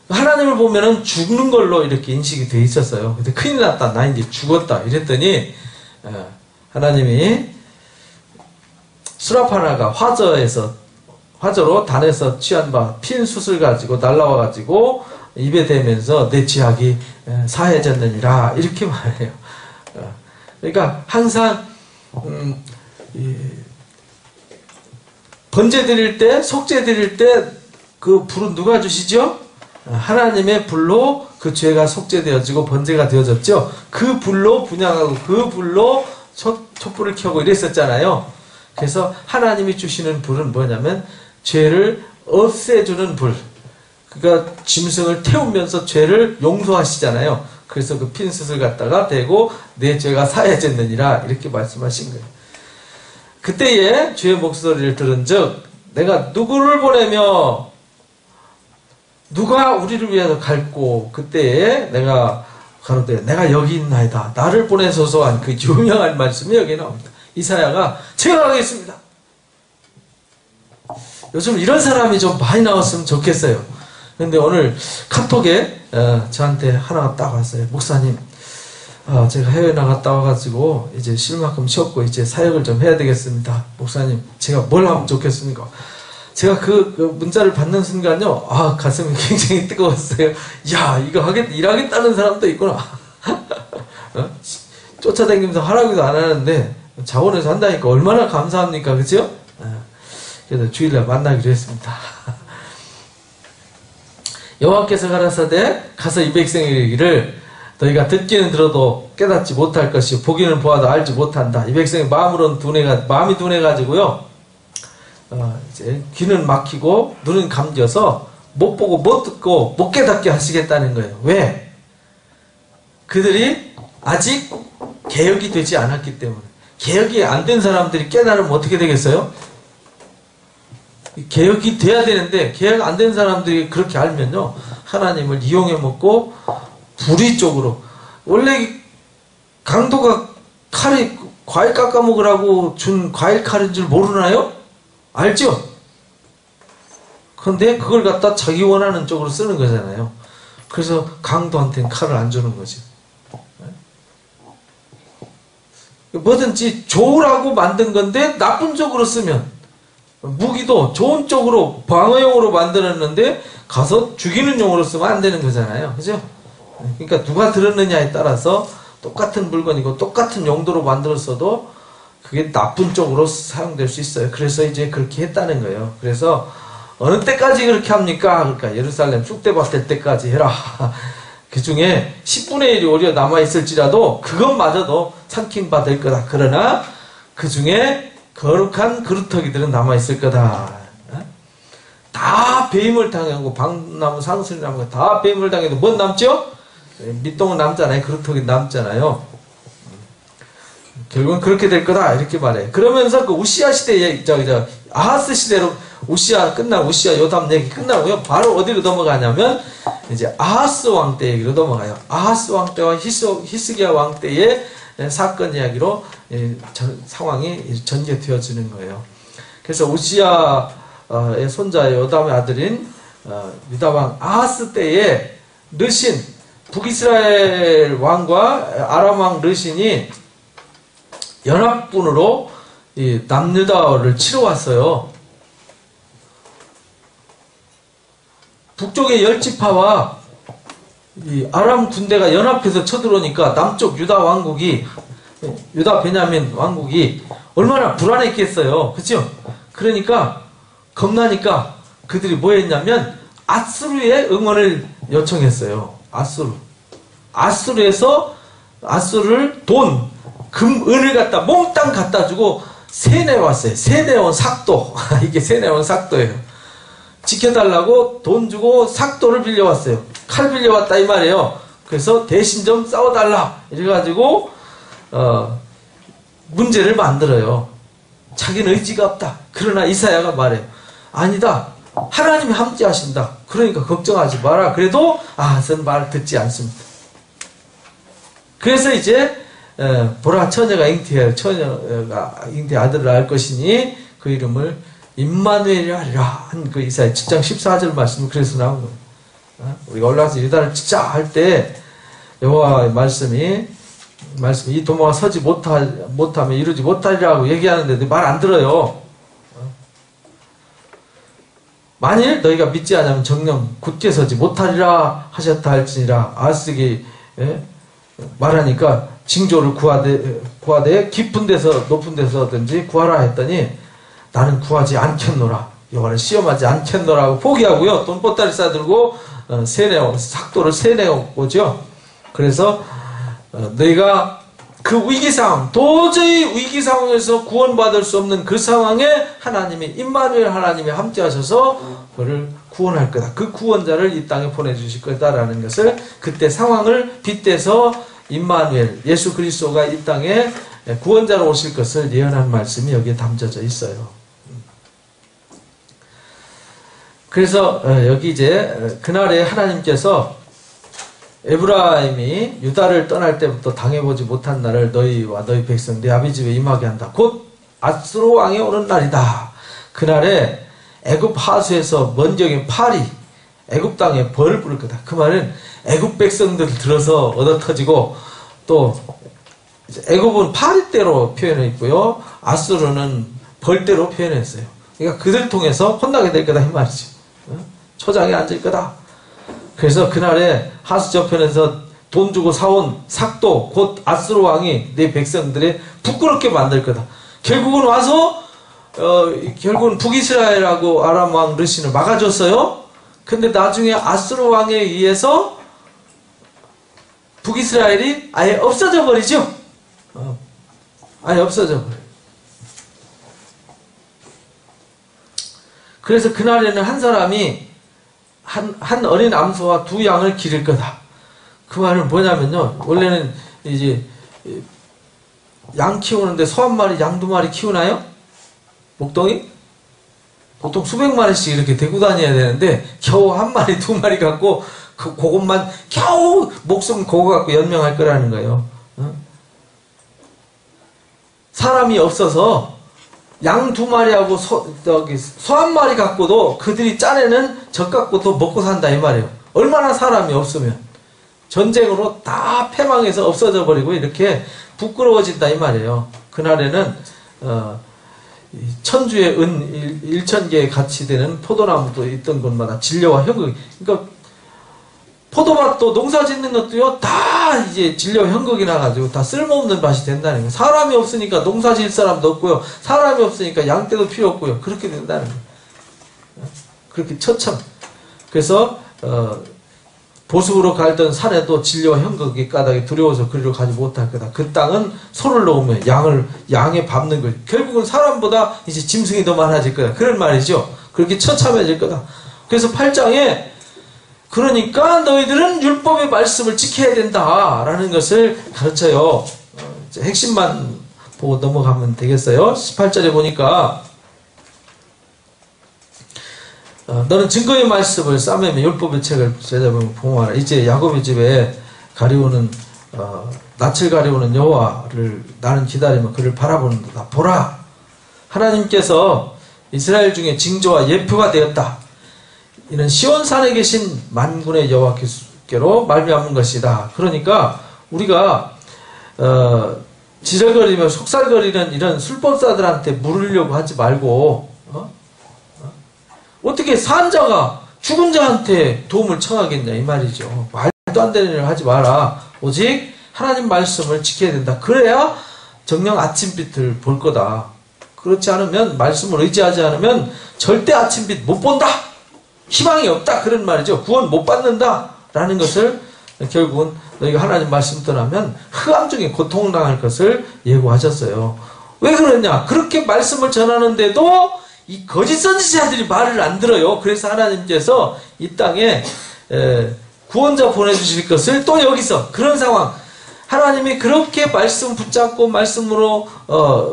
하나님을 보면은 죽는 걸로 이렇게 인식이 돼 있었어요. 근데 큰일 났다, 나 이제 죽었다 이랬더니 하나님이 수랍 하나가 화저로 단에서 취한 바 핀 숯을 가지고 날라와 가지고 입에 대면서 내 죄악이 사해졌느니라 이렇게 말해요. 그러니까 항상 번제 드릴 때, 속죄 드릴 때 그 불은 누가 주시죠? 하나님의 불로 그 죄가 속죄되어지고 번제가 되어졌죠. 그 불로 분향하고 그 불로 촛불을 켜고 이랬었잖아요. 그래서 하나님이 주시는 불은 뭐냐면 죄를 없애주는 불. 그러니까 짐승을 태우면서 죄를 용서하시잖아요. 그래서 그 핀숯을 갖다가 대고 내 죄가 사해졌느니라 이렇게 말씀하신 거예요. 그때에 주의 목소리를 들은 즉 내가 누구를 보내며 누가 우리를 위해서 갈고 그때에 내가 가로되 내가 여기 있나이다. 나를 보내소서 한 그 유명한 말씀이 여기 나옵니다. 이사야가 제가 가겠습니다. 요즘 이런 사람이 좀 많이 나왔으면 좋겠어요. 근데 오늘 카톡에 저한테 하나가 딱 왔어요. 목사님, 제가 해외 나갔다 와가지고 이제 쉴 만큼 쉬었고 이제 사역을 좀 해야 되겠습니다. 목사님, 제가 뭘 하면 좋겠습니까? 제가 그 문자를 받는 순간요, 가슴이 굉장히 뜨거웠어요. 야, 이거 일하겠다는 사람도 있구나. 쫓아다니면서 하라고도 안 하는데 자원해서 한다니까 얼마나 감사합니까, 그죠? 그래서 주일날 만나기로 했습니다. 여호와께서 가라사대 가서 이 백성에게 이르기를 너희가 듣기는 들어도 깨닫지 못할 것이요 보기는 보아도 알지 못한다. 이 백성의 마음이 둔해가지고요. 이제 귀는 막히고 눈은 감겨서 못 보고 못 듣고 못 깨닫게 하시겠다는 거예요. 왜? 그들이 아직 개혁이 되지 않았기 때문에. 개혁이 안 된 사람들이 깨달으면 어떻게 되겠어요? 개혁이 돼야 되는데 개혁 안 된 사람들이 그렇게 알면요 하나님을 이용해 먹고 불의 쪽으로. 원래 강도가 칼이 과일 깎아 먹으라고 준 과일 칼인 줄 모르나요? 알죠? 그런데 그걸 갖다 자기 원하는 쪽으로 쓰는 거잖아요. 그래서 강도한테는 칼을 안 주는 거죠. 뭐든지 좋으라고 만든 건데 나쁜 쪽으로 쓰면, 무기도 좋은 쪽으로 방어용으로 만들었는데 가서 죽이는 용으로 쓰면 안 되는 거잖아요. 그죠? 그러니까 누가 들었느냐에 따라서 똑같은 물건이고 똑같은 용도로 만들었어도 그게 나쁜 쪽으로 사용될 수 있어요. 그래서 이제 그렇게 했다는 거예요. 그래서 어느 때까지 그렇게 합니까? 그러니까 예루살렘 쑥대밭 될 때까지 해라. 그 중에 10분의 1이 오히려 남아있을지라도 그것마저도 삼킨 바 될 거다. 그러나 그 중에 거룩한 그루터기들은 남아있을 거다. 다 배임을 당하고 박나무 상수리나무가 다 배임을 당해도 뭔 남죠? 밑동은 남잖아요. 그루터기 남잖아요. 결국은 그렇게 될 거다 이렇게 말해. 그러면서 그 우시야 시대에 아하스 시대로 우시야 끝나고 우시야 요담 얘기 끝나고요. 바로 어디로 넘어가냐면 이제 아하스 왕 때 얘기로 넘어가요. 아하스 왕 때와 히스기야 왕 때의 사건 이야기로 상황이 전개되어지는 거예요. 그래서 우시야의 손자 요담의 아들인 유다 왕 아하스 때에 르신 북이스라엘 왕과 아람 왕 르신이 연합군으로 이 남유다를 치러 왔어요. 북쪽의 10지파와 이 아람 군대가 연합해서 쳐들어오니까 남쪽 유다 왕국이, 유다 베냐민 왕국이 얼마나 불안했겠어요. 그죠? 그러니까 겁나니까 그들이 뭐 했냐면 아수르의 응원을 요청했어요. 아수르에서 아수르를 돈, 금, 은을 갖다 몽땅 갖다 주고 세내왔어요. 세내온 삭도. 이게 세내온 삭도예요. 지켜달라고 돈 주고 삭도를 빌려왔어요. 칼 빌려왔다 이 말이에요. 그래서 대신 좀 싸워달라 이래가지고 문제를 만들어요. 자기는 의지가 없다. 그러나 이사야가 말해요. 아니다. 하나님이 함께 하신다. 그러니까 걱정하지 마라. 그래도 아하스는 말을 듣지 않습니다. 그래서 이제 보라 처녀가 잉태해요. 처녀가 잉태 아들을 낳을 것이니 그 이름을 임마누엘이라 하리라 한 그 이사야 7장 14절 말씀이 그래서 나온 거예요. 우리가 올라가서 유다를 치자 할 때 여호와의 말씀이 이 도모가 서지 못하면 이루지 못하리라고 얘기하는데 말 안 들어요. 만일 너희가 믿지 않으면 정녕 굳게 서지 못하리라 하셨다 할지니라. 아스기 말하니까 징조를 구하되 깊은 데서 높은 데서든지 구하라 했더니 나는 구하지 않겠노라. 여호와를 시험하지 않겠노라고 포기하고요. 돈보따리 싸들고 삭도를 세내오죠. 그래서 너희가 그 위기상황, 도저히 위기상황에서 구원받을 수 없는 그 상황에 하나님이 임마누엘 하나님이 함께 하셔서 그를 구원할 거다. 그 구원자를 이 땅에 보내주실 거다라는 것을 그때 상황을 빗대서 임마누엘 예수 그리스도가 이 땅에 구원자로 오실 것을 예언한 말씀이 여기에 담겨져 있어요. 그래서 여기 이제 그날에 하나님께서 에브라임이 유다를 떠날 때부터 당해보지 못한 날을 너희와 너희 백성 내 아비 집에 임하게 한다. 곧 아수르 왕이 오는 날이다. 그날에 애굽 하수에서 먼경인 팔이 애굽 땅에 벌을 부를 거다. 그 말은 애굽 백성들 들어서 얻어터지고 또 애굽은 파리대로 표현해 있고요. 아수르는 벌대로 표현했어요. 그러니까 그들 통해서 혼나게 될 거다 이 말이죠. 초장에 앉을 거다. 그래서 그날에 하수 저편에서 돈 주고 사온 삭도 곧 아수르 왕이 내 백성들의 부끄럽게 만들 거다. 결국은 와서 결국은 북이스라엘하고 아람 왕 르신을 막아줬어요. 근데 나중에 아수르 왕에 의해서 북이스라엘이 아예 없어져 버리죠. 아예 없어져 버려요. 그래서 그날에는 한 사람이 한 어린 암소와 두 양을 기를 거다. 그 말은 뭐냐면요. 원래는 이제 양 키우는데 소 한 마리, 양 두 마리 키우나요? 목동이? 보통 수백 마리씩 이렇게 데리고 다녀야 되는데 겨우 한 마리, 두 마리 갖고 그것만 겨우 목숨 그거 갖고 연명할 거라는 거예요. 사람이 없어서 양 두 마리하고 소 한 마리 갖고도 그들이 짜내는 젖 갖고도 먹고 산다 이 말이에요. 얼마나 사람이 없으면 전쟁으로 다 패망해서 없어져 버리고 이렇게 부끄러워진다 이 말이에요. 그날에는 천주의 은 1,000개의 가치 되는 포도나무도 있던 곳마다 진려와 형극. 그러니까 포도밭도 농사 짓는 것도요 다 이제 진려 형극이 나가지고 다 쓸모없는 밭이 된다는 거예요. 사람이 없으니까 농사 지을 사람도 없고요. 사람이 없으니까 양떼도 필요 없고요. 그렇게 된다는 거예요. 그렇게 처참. 그래서 보습으로 갈던 산에도 진려와 형극이 까닭에 두려워서 그리로 가지 못할 거다. 그 땅은 소를 놓으면 양에 밟는 거예요. 결국은 사람보다 이제 짐승이 더 많아질 거다. 그런 말이죠. 그렇게 처참해질 거다. 그래서 8장에 그러니까 너희들은 율법의 말씀을 지켜야 된다라는 것을 가르쳐요. 핵심만 보고 넘어가면 되겠어요. 18절에 보니까 너는 증거의 말씀을 싸매며 율법의 책을 제자보면 봉하라. 이제 야곱의 집에 가리우는 낯을 가리우는 여호와를 나는 기다리며 그를 바라보는도다. 보라, 하나님께서 이스라엘 중에 징조와 예표가 되었다. 이는 시온산에 계신 만군의 여호와께로 말미암은 것이다. 그러니까 우리가 지저거리며 속살거리는 이런 술법사들한테 물으려고 하지 말고 어떻게 산자가 죽은 자한테 도움을 청하겠냐 이 말이죠. 말도 안 되는 일을 하지 마라. 오직 하나님 말씀을 지켜야 된다. 그래야 정녕 아침빛을 볼 거다. 그렇지 않으면, 말씀을 의지하지 않으면 절대 아침빛 못 본다. 희망이 없다. 그런 말이죠. 구원 못 받는다. 라는 것을 결국은 너희가 하나님 말씀 떠나면 흑암 중에 고통당할 것을 예고하셨어요. 왜 그러냐? 그렇게 말씀을 전하는데도 이 거짓 선지자들이 말을 안 들어요. 그래서 하나님께서 이 땅에 구원자 보내주실 것을 또 여기서 그런 상황, 하나님이 그렇게 말씀 붙잡고 말씀으로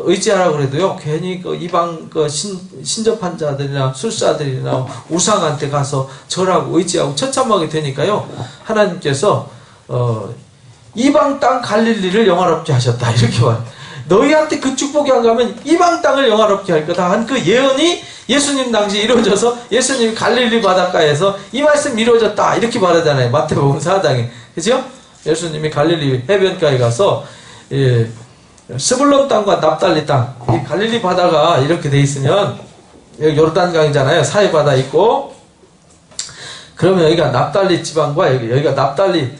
의지하라고 그래도요, 괜히 그 이방 그 신접한 자들이나 술사들이나 우상한테 가서 절하고 의지하고 처참하게 되니까요, 하나님께서 이방 땅 갈릴리를 영화롭게 하셨다, 이렇게 말해요. 너희한테 그 축복이 안 가면 이방 땅을 영화롭게 할 거다 한 그 예언이 예수님 당시에 이루어져서 예수님이 갈릴리 바닷가에서 이 말씀이 이루어졌다, 이렇게 말하잖아요. 마태복음 4장에. 그죠? 예수님이 갈릴리 해변가에 가서 스불론 땅과 납달리 땅, 이 갈릴리 바다가 이렇게 돼 있으면 여기 요르단강이잖아요. 사해바다 있고, 그러면 여기가 납달리 지방과 여기가 납달리,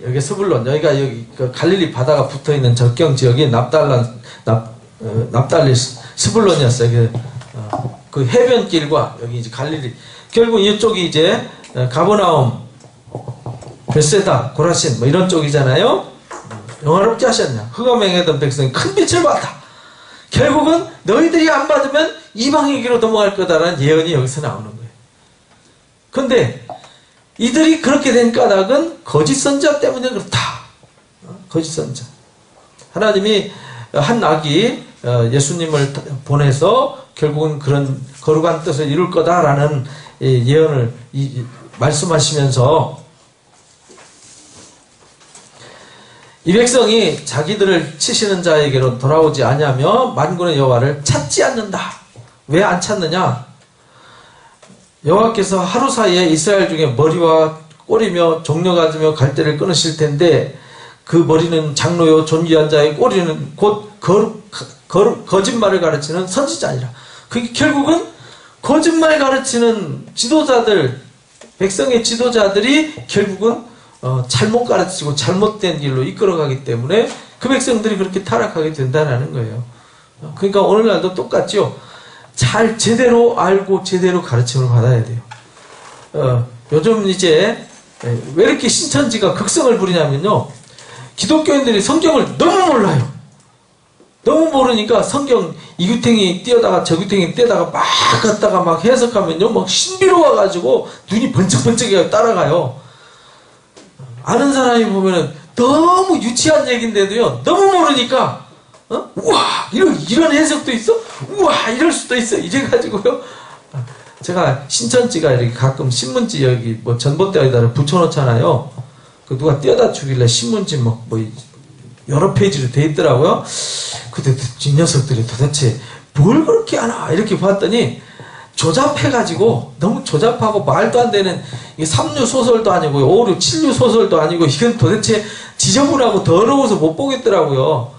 여기 스불론, 여기가 여기 그 갈릴리 바다가 붙어 있는 접경 지역이 납달리 스불론이었어요. 그 해변길과 여기 이제 갈릴리. 결국 이쪽이 이제 가버나움, 벳세다, 고라신 뭐 이런 쪽이잖아요. 영화롭게 하셨냐? 흑암 행하던 백성이 큰 빛을 봤다. 결국은 너희들이 안 받으면 이방에게로 넘어갈 거다라는 예언이 여기서 나오는 거예요. 그런데 이들이 그렇게 된 까닭은 거짓 선지자 때문에 그렇다. 거짓 선지자. 하나님이 한 낙이 예수님을 보내서 결국은 그런 거룩한 뜻을 이룰 거다라는 예언을 말씀하시면서 이 백성이 자기들을 치시는 자에게로 돌아오지 아니하며 만군의 여호와를 찾지 않는다. 왜 안 찾느냐? 여호와께서 하루 사이에 이스라엘 중에 머리와 꼬리며 종려 가지며 갈대를 끊으실 텐데, 그 머리는 장로요 존귀한 자의 꼬리는 곧 거짓말을 가르치는 선지자니라. 그게 결국은 거짓말 가르치는 지도자들, 백성의 지도자들이 결국은 잘못 가르치고 잘못된 길로 이끌어가기 때문에 그 백성들이 그렇게 타락하게 된다는 거예요. 그러니까 오늘날도 똑같죠. 잘 제대로 알고 제대로 가르침을 받아야 돼요. 요즘 이제 왜 이렇게 신천지가 극성을 부리냐면요, 기독교인들이 성경을 너무 몰라요. 너무 모르니까 성경 이 규탱이 띄어다가 저 규탱이 떼다가 막 갖다가 막 해석하면요, 막 신비로워가지고 눈이 번쩍번쩍 따라가요. 아는 사람이 보면은 너무 유치한 얘기인데도요, 너무 모르니까, 우와, 이런 해석도 있어? 우와, 이럴 수도 있어. 이래가지고요. 제가 신천지가 이렇게 가끔 신문지 여기 뭐 전봇대에다 붙여놓잖아요. 그 누가 띄어다 주길래 신문지 뭐 여러 페이지로 돼 있더라고요. 근데 이 녀석들이 도대체 뭘 그렇게 하나? 이렇게 봤더니, 조잡해가지고, 너무 조잡하고 말도 안 되는, 이게 3류 소설도 아니고, 5류, 7류 소설도 아니고, 이건 도대체 지저분하고 더러워서 못 보겠더라고요.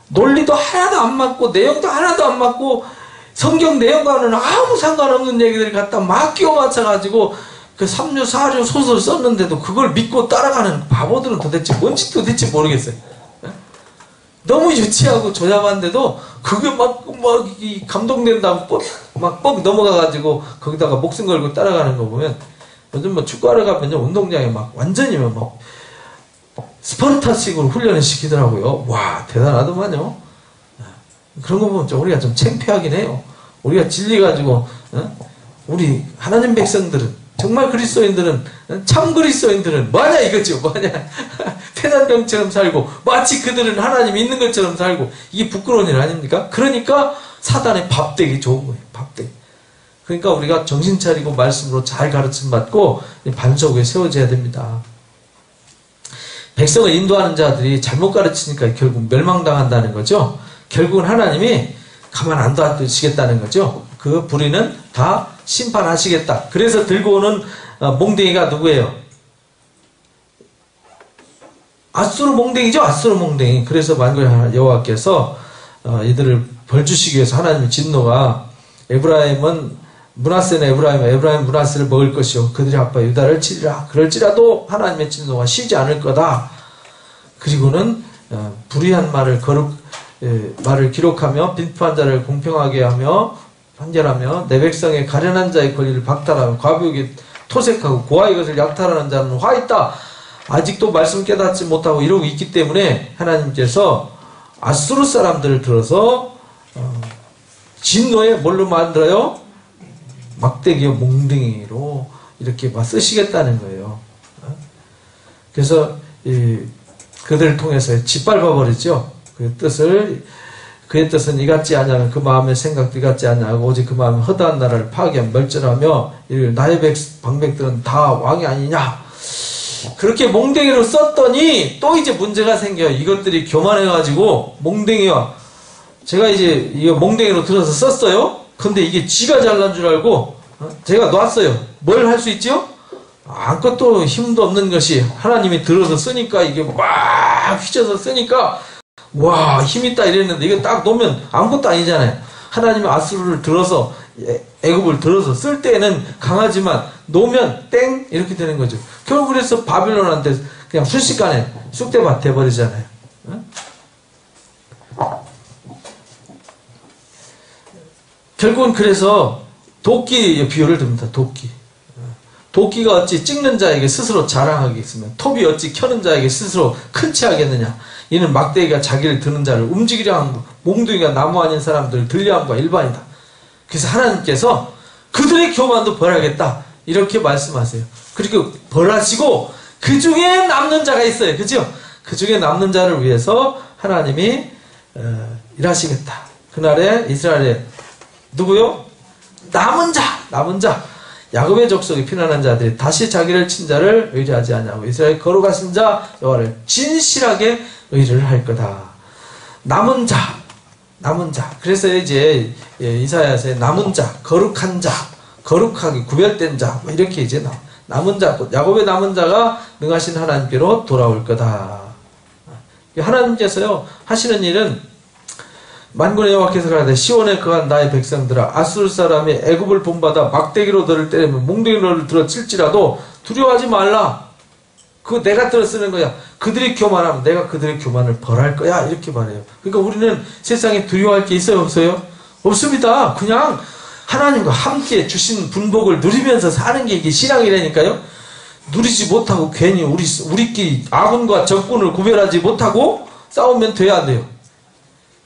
논리도 하나도 안 맞고, 내용도 하나도 안 맞고, 성경 내용과는 아무 상관없는 얘기들을 갖다 막 끼워 맞춰가지고, 그 3류, 4류 소설 썼는데도 그걸 믿고 따라가는 바보들은 도대체 뭔지 도대체 모르겠어요. 너무 유치하고 조잡한데도 그게 감동된다고 뻑 넘어가가지고 거기다가 목숨 걸고 따라가는 거 보면, 요즘 뭐 축구하러 가면요, 운동장에 막 완전히 막 스파르타식으로 훈련을 시키더라고요. 와, 대단하더만요. 그런 거 보면 우리가 좀 창피하긴 해요. 우리가 진리 가지고, 우리 하나님 백성들은, 정말 그리스도인들은, 참 그리스도인들은 뭐하냐 이거죠. 뭐하냐. 태단병처럼 살고 마치 그들은 하나님이 있는 것처럼 살고, 이게 부끄러운 일 아닙니까? 그러니까 사단의 밥되기 좋은 거예요. 밥되기. 그러니까 우리가 정신 차리고 말씀으로 잘 가르침 받고 반석 위에 세워져야 됩니다. 백성을 인도하는 자들이 잘못 가르치니까 결국 멸망당한다는 거죠. 결국은 하나님이 가만 안 놔두시겠다는 거죠. 그 불의는 다 심판하시겠다. 그래서 들고 오는 몽댕이가 누구예요? 앗수르 몽댕이죠. 앗수르 몽댕이. 그래서 만군의 여호와께서 이들을 벌 주시기 위해서 하나님의 진노가, 에브라임은 므낫세는 에브라임 므낫세를 먹을 것이요 그들의 아빠 유다를 치리라. 그럴지라도 하나님의 진노가 쉬지 않을 거다. 그리고는 불의한 말을 기록하며 빈법한 자를 공평하게 하며 판결하며 내 백성의 가련한 자의 권리를 박탈하며 과부에게 토색하고 고아의 것을 약탈하는 자는 화 있다. 아직도 말씀 깨닫지 못하고 이러고 있기 때문에 하나님께서 아수르 사람들을 들어서 진노에 뭘로 만들어요? 막대기와 몽둥이로 이렇게 막 쓰시겠다는 거예요. 그래서 그들을 통해서 짓밟아 버리죠. 그의 뜻은 이같지 아니하면 그 마음의 생각도 이같지 아니하고 오직 그 마음의 허다한 나라를 파괴하며 멸절하며 나의 방백들은 다 왕이 아니냐. 그렇게 몽둥이로 썼더니 또 이제 문제가 생겨요. 이것들이 교만해가지고 몽둥이와 제가 이제 이거 몽둥이로 들어서 썼어요. 근데 이게 지가 잘난 줄 알고 제가 놨어요. 뭘 할 수 있죠? 아무것도 힘도 없는 것이 하나님이 들어서 쓰니까 이게 막 휘쳐서 쓰니까 와 힘있다 이랬는데 이거 딱 놓으면 아무것도 아니잖아요. 하나님이 아수르를 들어서 애굽을 들어서 쓸 때는 강하지만 놓으면 땡 이렇게 되는 거죠. 결국 그래서 바빌론한테 그냥 순식간에 쑥대밭 돼버리잖아요. 결국은 그래서 도끼의 비유를 듭니다. 도끼가 어찌 찍는 자에게 스스로 자랑하겠으며 톱이 어찌 켜는 자에게 스스로 큰 체 하겠느냐. 이는 막대기가 자기를 드는 자를 움직이려 함과 몽둥이가 나무 아닌 사람들을 들려함과 일반이다. 그래서 하나님께서 그들의 교만도 벌하겠다 이렇게 말씀하세요. 그리고 벌하시고 그 중에 남는 자가 있어요. 그죠? 그 중에 남는 자를 위해서 하나님이 일하시겠다. 그날에 이스라엘에 누구요? 남은 자 야곱의 족속이 피난한 자들이 다시 자기를 친 자를 의뢰하지 아니하고 이스라엘 거룩하신 자 여호와를 진실하게 의뢰를 할 거다. 남은 자. 그래서 이제 이사야서에 남은 자, 거룩한 자, 거룩하게 구별된 자, 뭐 이렇게 이제 남은 자, 야곱의 남은 자가 능하신 하나님께로 돌아올 거다. 하나님께서요 하시는 일은 만군의 여호와께서 가라사대 시온에 거한 나의 백성들아 아수르 사람이 애굽을 본받아 막대기로 너를 때리면 몽둥이로 너를 들어 칠지라도 두려워하지 말라. 그거 내가 들어 쓰는 거야. 그들이 교만하면 내가 그들의 교만을 벌할 거야. 이렇게 말해요. 그러니까 우리는 세상에 두려워할 게 있어요? 없어요? 없습니다. 그냥 하나님과 함께 주신 분복을 누리면서 사는 게 이게 신앙이라니까요. 누리지 못하고 괜히 우리끼리 아군과 적군을 구별하지 못하고 싸우면 돼야 안 돼요.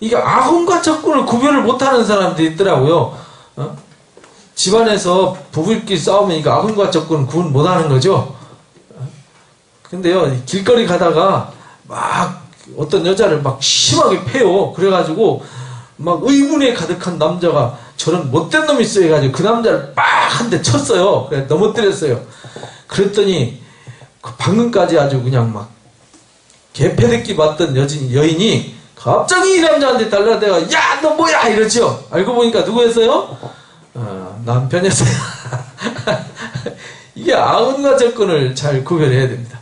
이게 아군과 적군을 구별을 못하는 사람들이 있더라고요. 집안에서 부부끼리 싸우면 이거 아군과 적군을 구분 못하는 거죠. 근데요 길거리 가다가 막 어떤 여자를 막 심하게 패요. 그래가지고 막 의문에 가득한 남자가 저런 못된 놈이 있어 해가지고 그 남자를 빡 한 대 쳤어요. 그래 넘어뜨렸어요. 그랬더니 방금까지 아주 그냥 막 개패듣기 맞던 여인이 갑자기 이 남자한테 달라대가 야 너 뭐야 이러죠. 알고 보니까 누구였어요? 남편이었어요. 이게 아군과 적군을 잘 구별해야 됩니다.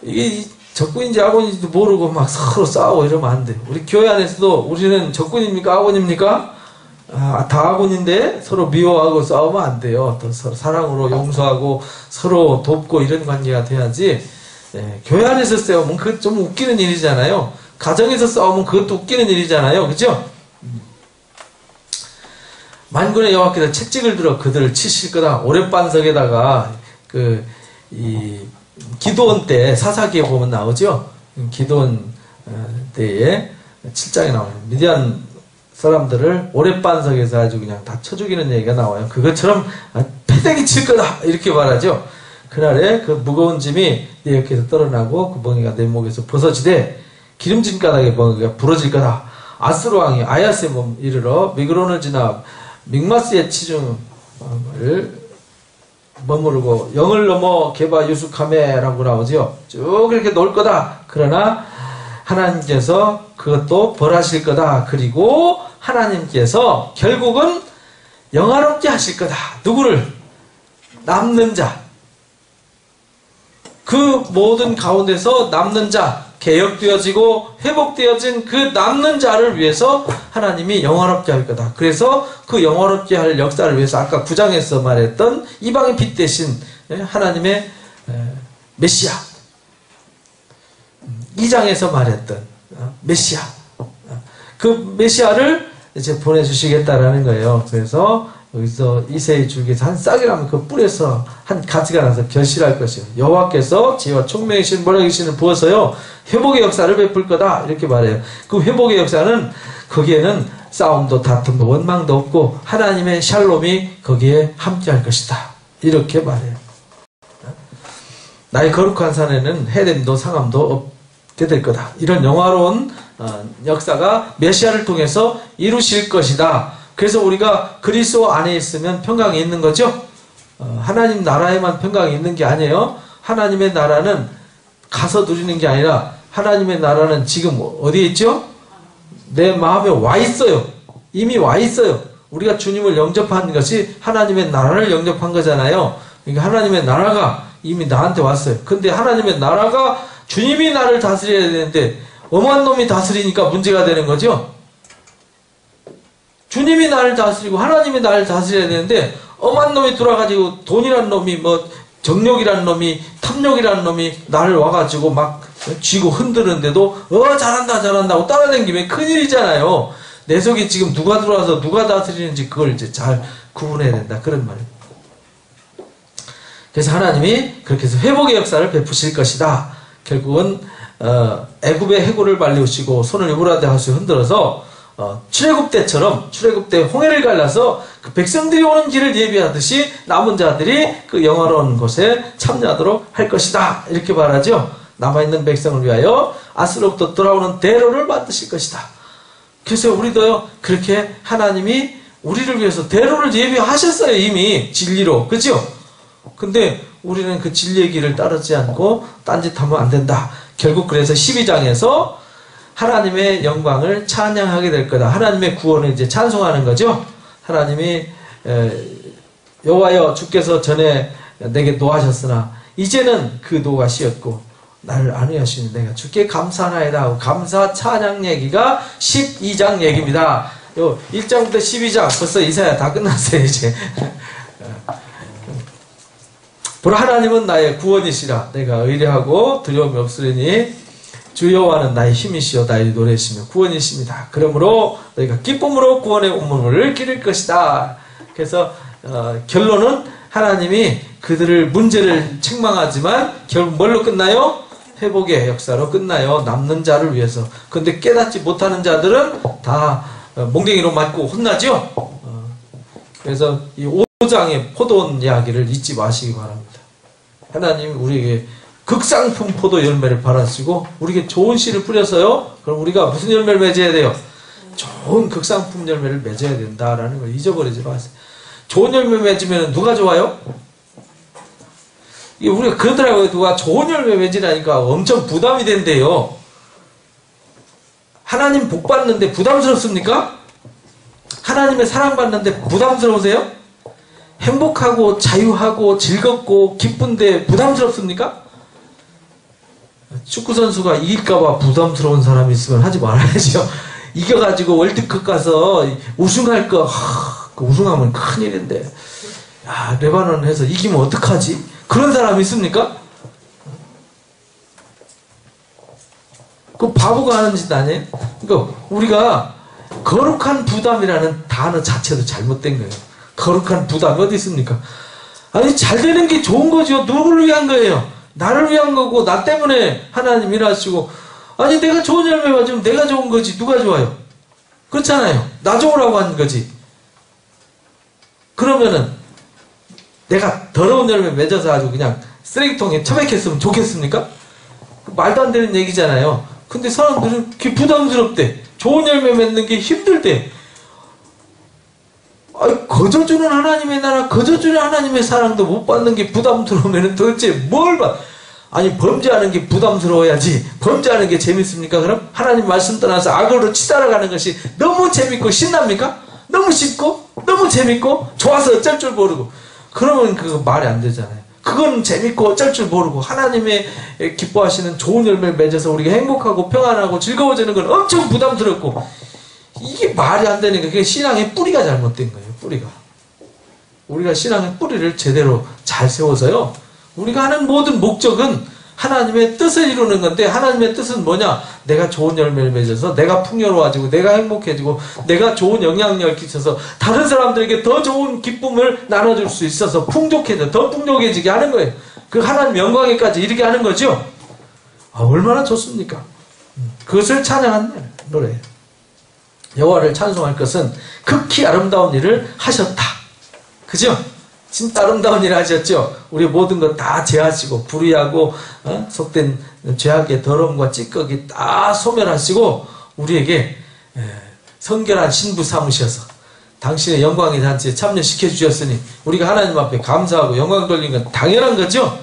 이게 적군인지 아군인지도 모르고 막 서로 싸우고 이러면 안 돼요. 우리 교회 안에서도 우리는 적군입니까 아군입니까? 다 아군인데 서로 미워하고 싸우면 안 돼요. 또 서로 사랑으로 용서하고 서로 돕고 이런 관계가 돼야지. 교회 안에서 싸우면 그거 좀 웃기는 일이잖아요. 가정에서 싸우면 그것도 웃기는 일이잖아요. 그죠? 만군의 여호와께서 채찍을 들어 그들을 치실 거다. 오랫반석에다가 기드온 때 사사기에 보면 나오죠. 기드온 때에 7장에 나와요. 미디안 사람들을 오랫반석에서 아주 그냥 다 쳐 죽이는 얘기가 나와요. 그것처럼 패대기 칠 거다 이렇게 말하죠. 그날에 그 무거운 짐이 내 옆에서 떨어나고 그 멍에가 내 목에서 벗어지되 기름진 가닥에 멍에가 부러질 거다. 아수르 왕이 아야스에 이르러 미그론을 지나 믹마스의 치중을 머무르고 영을 넘어 게바 유숙하메라고 나오죠. 쭉 이렇게 놓을 거다. 그러나 하나님께서 그것도 벌하실 거다. 그리고 하나님께서 결국은 영화롭게 하실 거다. 누구를? 남는 자. 그 모든 가운데서 남는 자, 개혁되어지고 회복되어진 그 남는 자를 위해서 하나님이 영화롭게 할 거다. 그래서 그 영화롭게 할 역사를 위해서 아까 9장에서 말했던 이방의 빛 대신 하나님의 메시아, 2장에서 말했던 메시아, 그 메시아를 이제 보내주시겠다라는 거예요. 그래서 여기서 이새의 줄기에서 한 싹이라면 그 뿌리에서 한 가지가 나서 결실할 것이요. 여호와께서 지혜와 총명이신 모략이신을 부어서요 회복의 역사를 베풀 거다 이렇게 말해요. 그 회복의 역사는 거기에는 싸움도 다툼도 원망도 없고 하나님의 샬롬이 거기에 함께할 것이다 이렇게 말해요. 나의 거룩한 산에는 해됨도 상함도 없게 될 거다. 이런 영화로운 역사가 메시아를 통해서 이루실 것이다. 그래서 우리가 그리스도 안에 있으면 평강이 있는 거죠. 하나님 나라에만 평강이 있는 게 아니에요. 하나님의 나라는 가서 누리는 게 아니라 하나님의 나라는 지금 어디에 있죠? 내 마음에 와 있어요. 이미 와 있어요. 우리가 주님을 영접한 것이 하나님의 나라를 영접한 거잖아요. 그러니까 하나님의 나라가 이미 나한테 왔어요. 근데 하나님의 나라가 주님이 나를 다스려야 되는데 엄한 놈이 다스리니까 문제가 되는 거죠. 주님이 나를 다스리고 하나님이 나를 다스려야 되는데 엄한 놈이 들어와가지고 돈이라는 놈이 뭐 정욕이라는 놈이 탐욕이라는 놈이 나를 와가지고 막 쥐고 흔드는데도 잘한다 잘한다고 따라다니면 큰일이잖아요. 내 속에 지금 누가 들어와서 누가 다스리는지 그걸 이제 잘 구분해야 된다 그런 말이에요. 그래서 하나님이 그렇게 해서 회복의 역사를 베푸실 것이다. 결국은 애굽의 해골을 말리우시고 손을 유브라데 하수 흔들어서 출애굽 때처럼 출애굽 때 홍해를 갈라서 그 백성들이 오는 길을 예비하듯이 남은 자들이 그 영화로운 곳에 참여하도록 할 것이다 이렇게 말하죠. 남아있는 백성을 위하여 아스로부터 돌아오는 대로를 만드실 것이다. 그래서 우리도요 그렇게 하나님이 우리를 위해서 대로를 예비하셨어요. 이미 진리로. 그죠? 근데 우리는 그 진리의 길을 따르지 않고 딴짓하면 안 된다. 결국 그래서 12장에서 하나님의 영광을 찬양하게 될 거다. 하나님의 구원을 이제 찬송하는 거죠. 하나님이 여호와여 주께서 전에 내게 노하셨으나 이제는 그 노가 쉬었고 나를 안위하시니 내가 주께 감사하나이다 하고 감사 찬양 얘기가 12장 얘기입니다. 요 1장부터 12장 벌써 이사야 다 끝났어요 이제. 보라 하나님은 나의 구원이시라 내가 의뢰하고 두려움이 없으리니 주 여호와는 나의 힘이시여 나의 노래시며 구원이십니다. 그러므로 너희가 기쁨으로 구원의 온문을 기를 것이다. 그래서 결론은 하나님이 그들을 문제를 책망하지만 결국 뭘로 끝나요? 회복의 역사로 끝나요. 남는 자를 위해서. 근데 깨닫지 못하는 자들은 다 몽댕이로 맞고 혼나죠. 그래서 이 5장의 포도원 이야기를 잊지 마시기 바랍니다. 하나님이 우리에게 극상품 포도 열매를 바라시고 우리에게 좋은 씨를 뿌려서요. 그럼 우리가 무슨 열매를 맺어야 돼요? 좋은 극상품 열매를 맺어야 된다라는 걸 잊어버리지 마세요. 좋은 열매 맺으면 누가 좋아요? 이게 우리가 그러더라고요. 누가 좋은 열매 맺으라니까 엄청 부담이 된대요. 하나님 복 받는데 부담스럽습니까? 하나님의 사랑받는데 부담스러우세요? 행복하고 자유하고 즐겁고 기쁜데 부담스럽습니까? 축구선수가 이길까봐 부담스러운 사람이 있으면 하지 말아야죠. 이겨가지고 월드컵 가서 우승할 거, 그 우승하면 큰일인데, 야, 레바논 해서 이기면 어떡하지? 그런 사람이 있습니까? 그 바보가 하는 짓 아니에요? 그러니까 우리가 거룩한 부담이라는 단어 자체도 잘못된 거예요. 거룩한 부담이 어디 있습니까? 아니, 잘 되는 게 좋은 거죠. 누구를 위한 거예요? 나를 위한 거고 나 때문에 하나님 일하시고 아니 내가 좋은 열매 맞으면 내가 좋은 거지 누가 좋아요? 그렇잖아요. 나 좋으라고 하는 거지. 그러면은 내가 더러운 열매 맺어서 아주 그냥 쓰레기통에 처박혔으면 좋겠습니까? 말도 안 되는 얘기잖아요. 근데 사람들은 그게 부담스럽대. 좋은 열매 맺는 게 힘들대. 거저주는 하나님의 나라, 거저주는 하나님의 사랑도 못 받는 게 부담스러우면 도대체 뭘 받? 아니 범죄하는 게 부담스러워야지. 범죄하는 게 재밌습니까? 그럼 하나님 말씀 떠나서 악으로 치달아가는 것이 너무 재밌고 신납니까? 너무 쉽고 너무 재밌고 좋아서 어쩔 줄 모르고 그러면 그거 말이 안 되잖아요. 그건 재밌고 어쩔 줄 모르고 하나님의 기뻐하시는 좋은 열매를 맺어서 우리가 행복하고 평안하고 즐거워지는 건 엄청 부담스럽고 이게 말이 안 되니까 그게 신앙의 뿌리가 잘못된 거예요. 뿌리가. 우리가 신앙의 뿌리를 제대로 잘 세워서요. 우리가 하는 모든 목적은 하나님의 뜻을 이루는 건데 하나님의 뜻은 뭐냐? 내가 좋은 열매를 맺어서 내가 풍요로워지고 내가 행복해지고 내가 좋은 영향력을 끼쳐서 다른 사람들에게 더 좋은 기쁨을 나눠줄 수 있어서 풍족해져 더 풍족해지게 하는 거예요. 그 하나님 영광에까지 이르게 하는 거죠. 얼마나 좋습니까? 그것을 찬양한 노래예요. 여호와를 찬송할 것은 극히 아름다운 일을 하셨다. 그죠? 진짜 아름다운 일을 하셨죠. 우리 모든 것 다 제하시고 불의하고 속된 죄악의 더러움과 찌꺼기 다 소멸하시고 우리에게 성결한 신부 삼으셔서 당신의 영광의 잔치에 참여시켜 주셨으니 우리가 하나님 앞에 감사하고 영광 돌리는 건 당연한 거죠.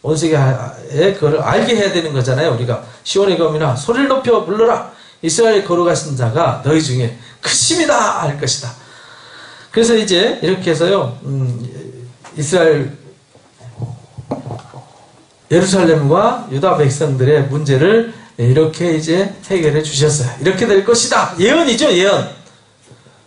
온 세계에 그걸 알게 해야 되는 거잖아요. 우리가 시온의 검이나 소리를 높여 불러라. 이스라엘에 걸어가신 자가 너희 중에 크심이다 할 것이다. 그래서 이제 이렇게 해서요, 이스라엘, 예루살렘과 유다 백성들의 문제를 이렇게 이제 해결해 주셨어요. 이렇게 될 것이다. 예언이죠, 예언.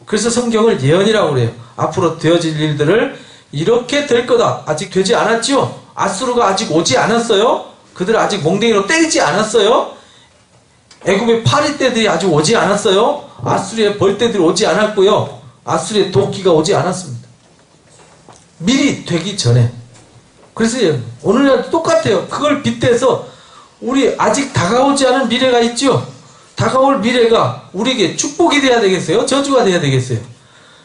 그래서 성경을 예언이라고 그래요. 앞으로 되어질 일들을 이렇게 될 거다. 아직 되지 않았죠? 아수르가 아직 오지 않았어요? 그들 아직 몽둥이로 때리지 않았어요? 애굽의 파리떼들이 아직 오지 않았어요? 아수르의 벌떼들이 오지 않았고요. 아수르의 도끼가 오지 않았습니다. 미리 되기 전에. 그래서 오늘날도 똑같아요. 그걸 빗대서 우리 아직 다가오지 않은 미래가 있죠. 다가올 미래가 우리에게 축복이 돼야 되겠어요? 저주가 돼야 되겠어요?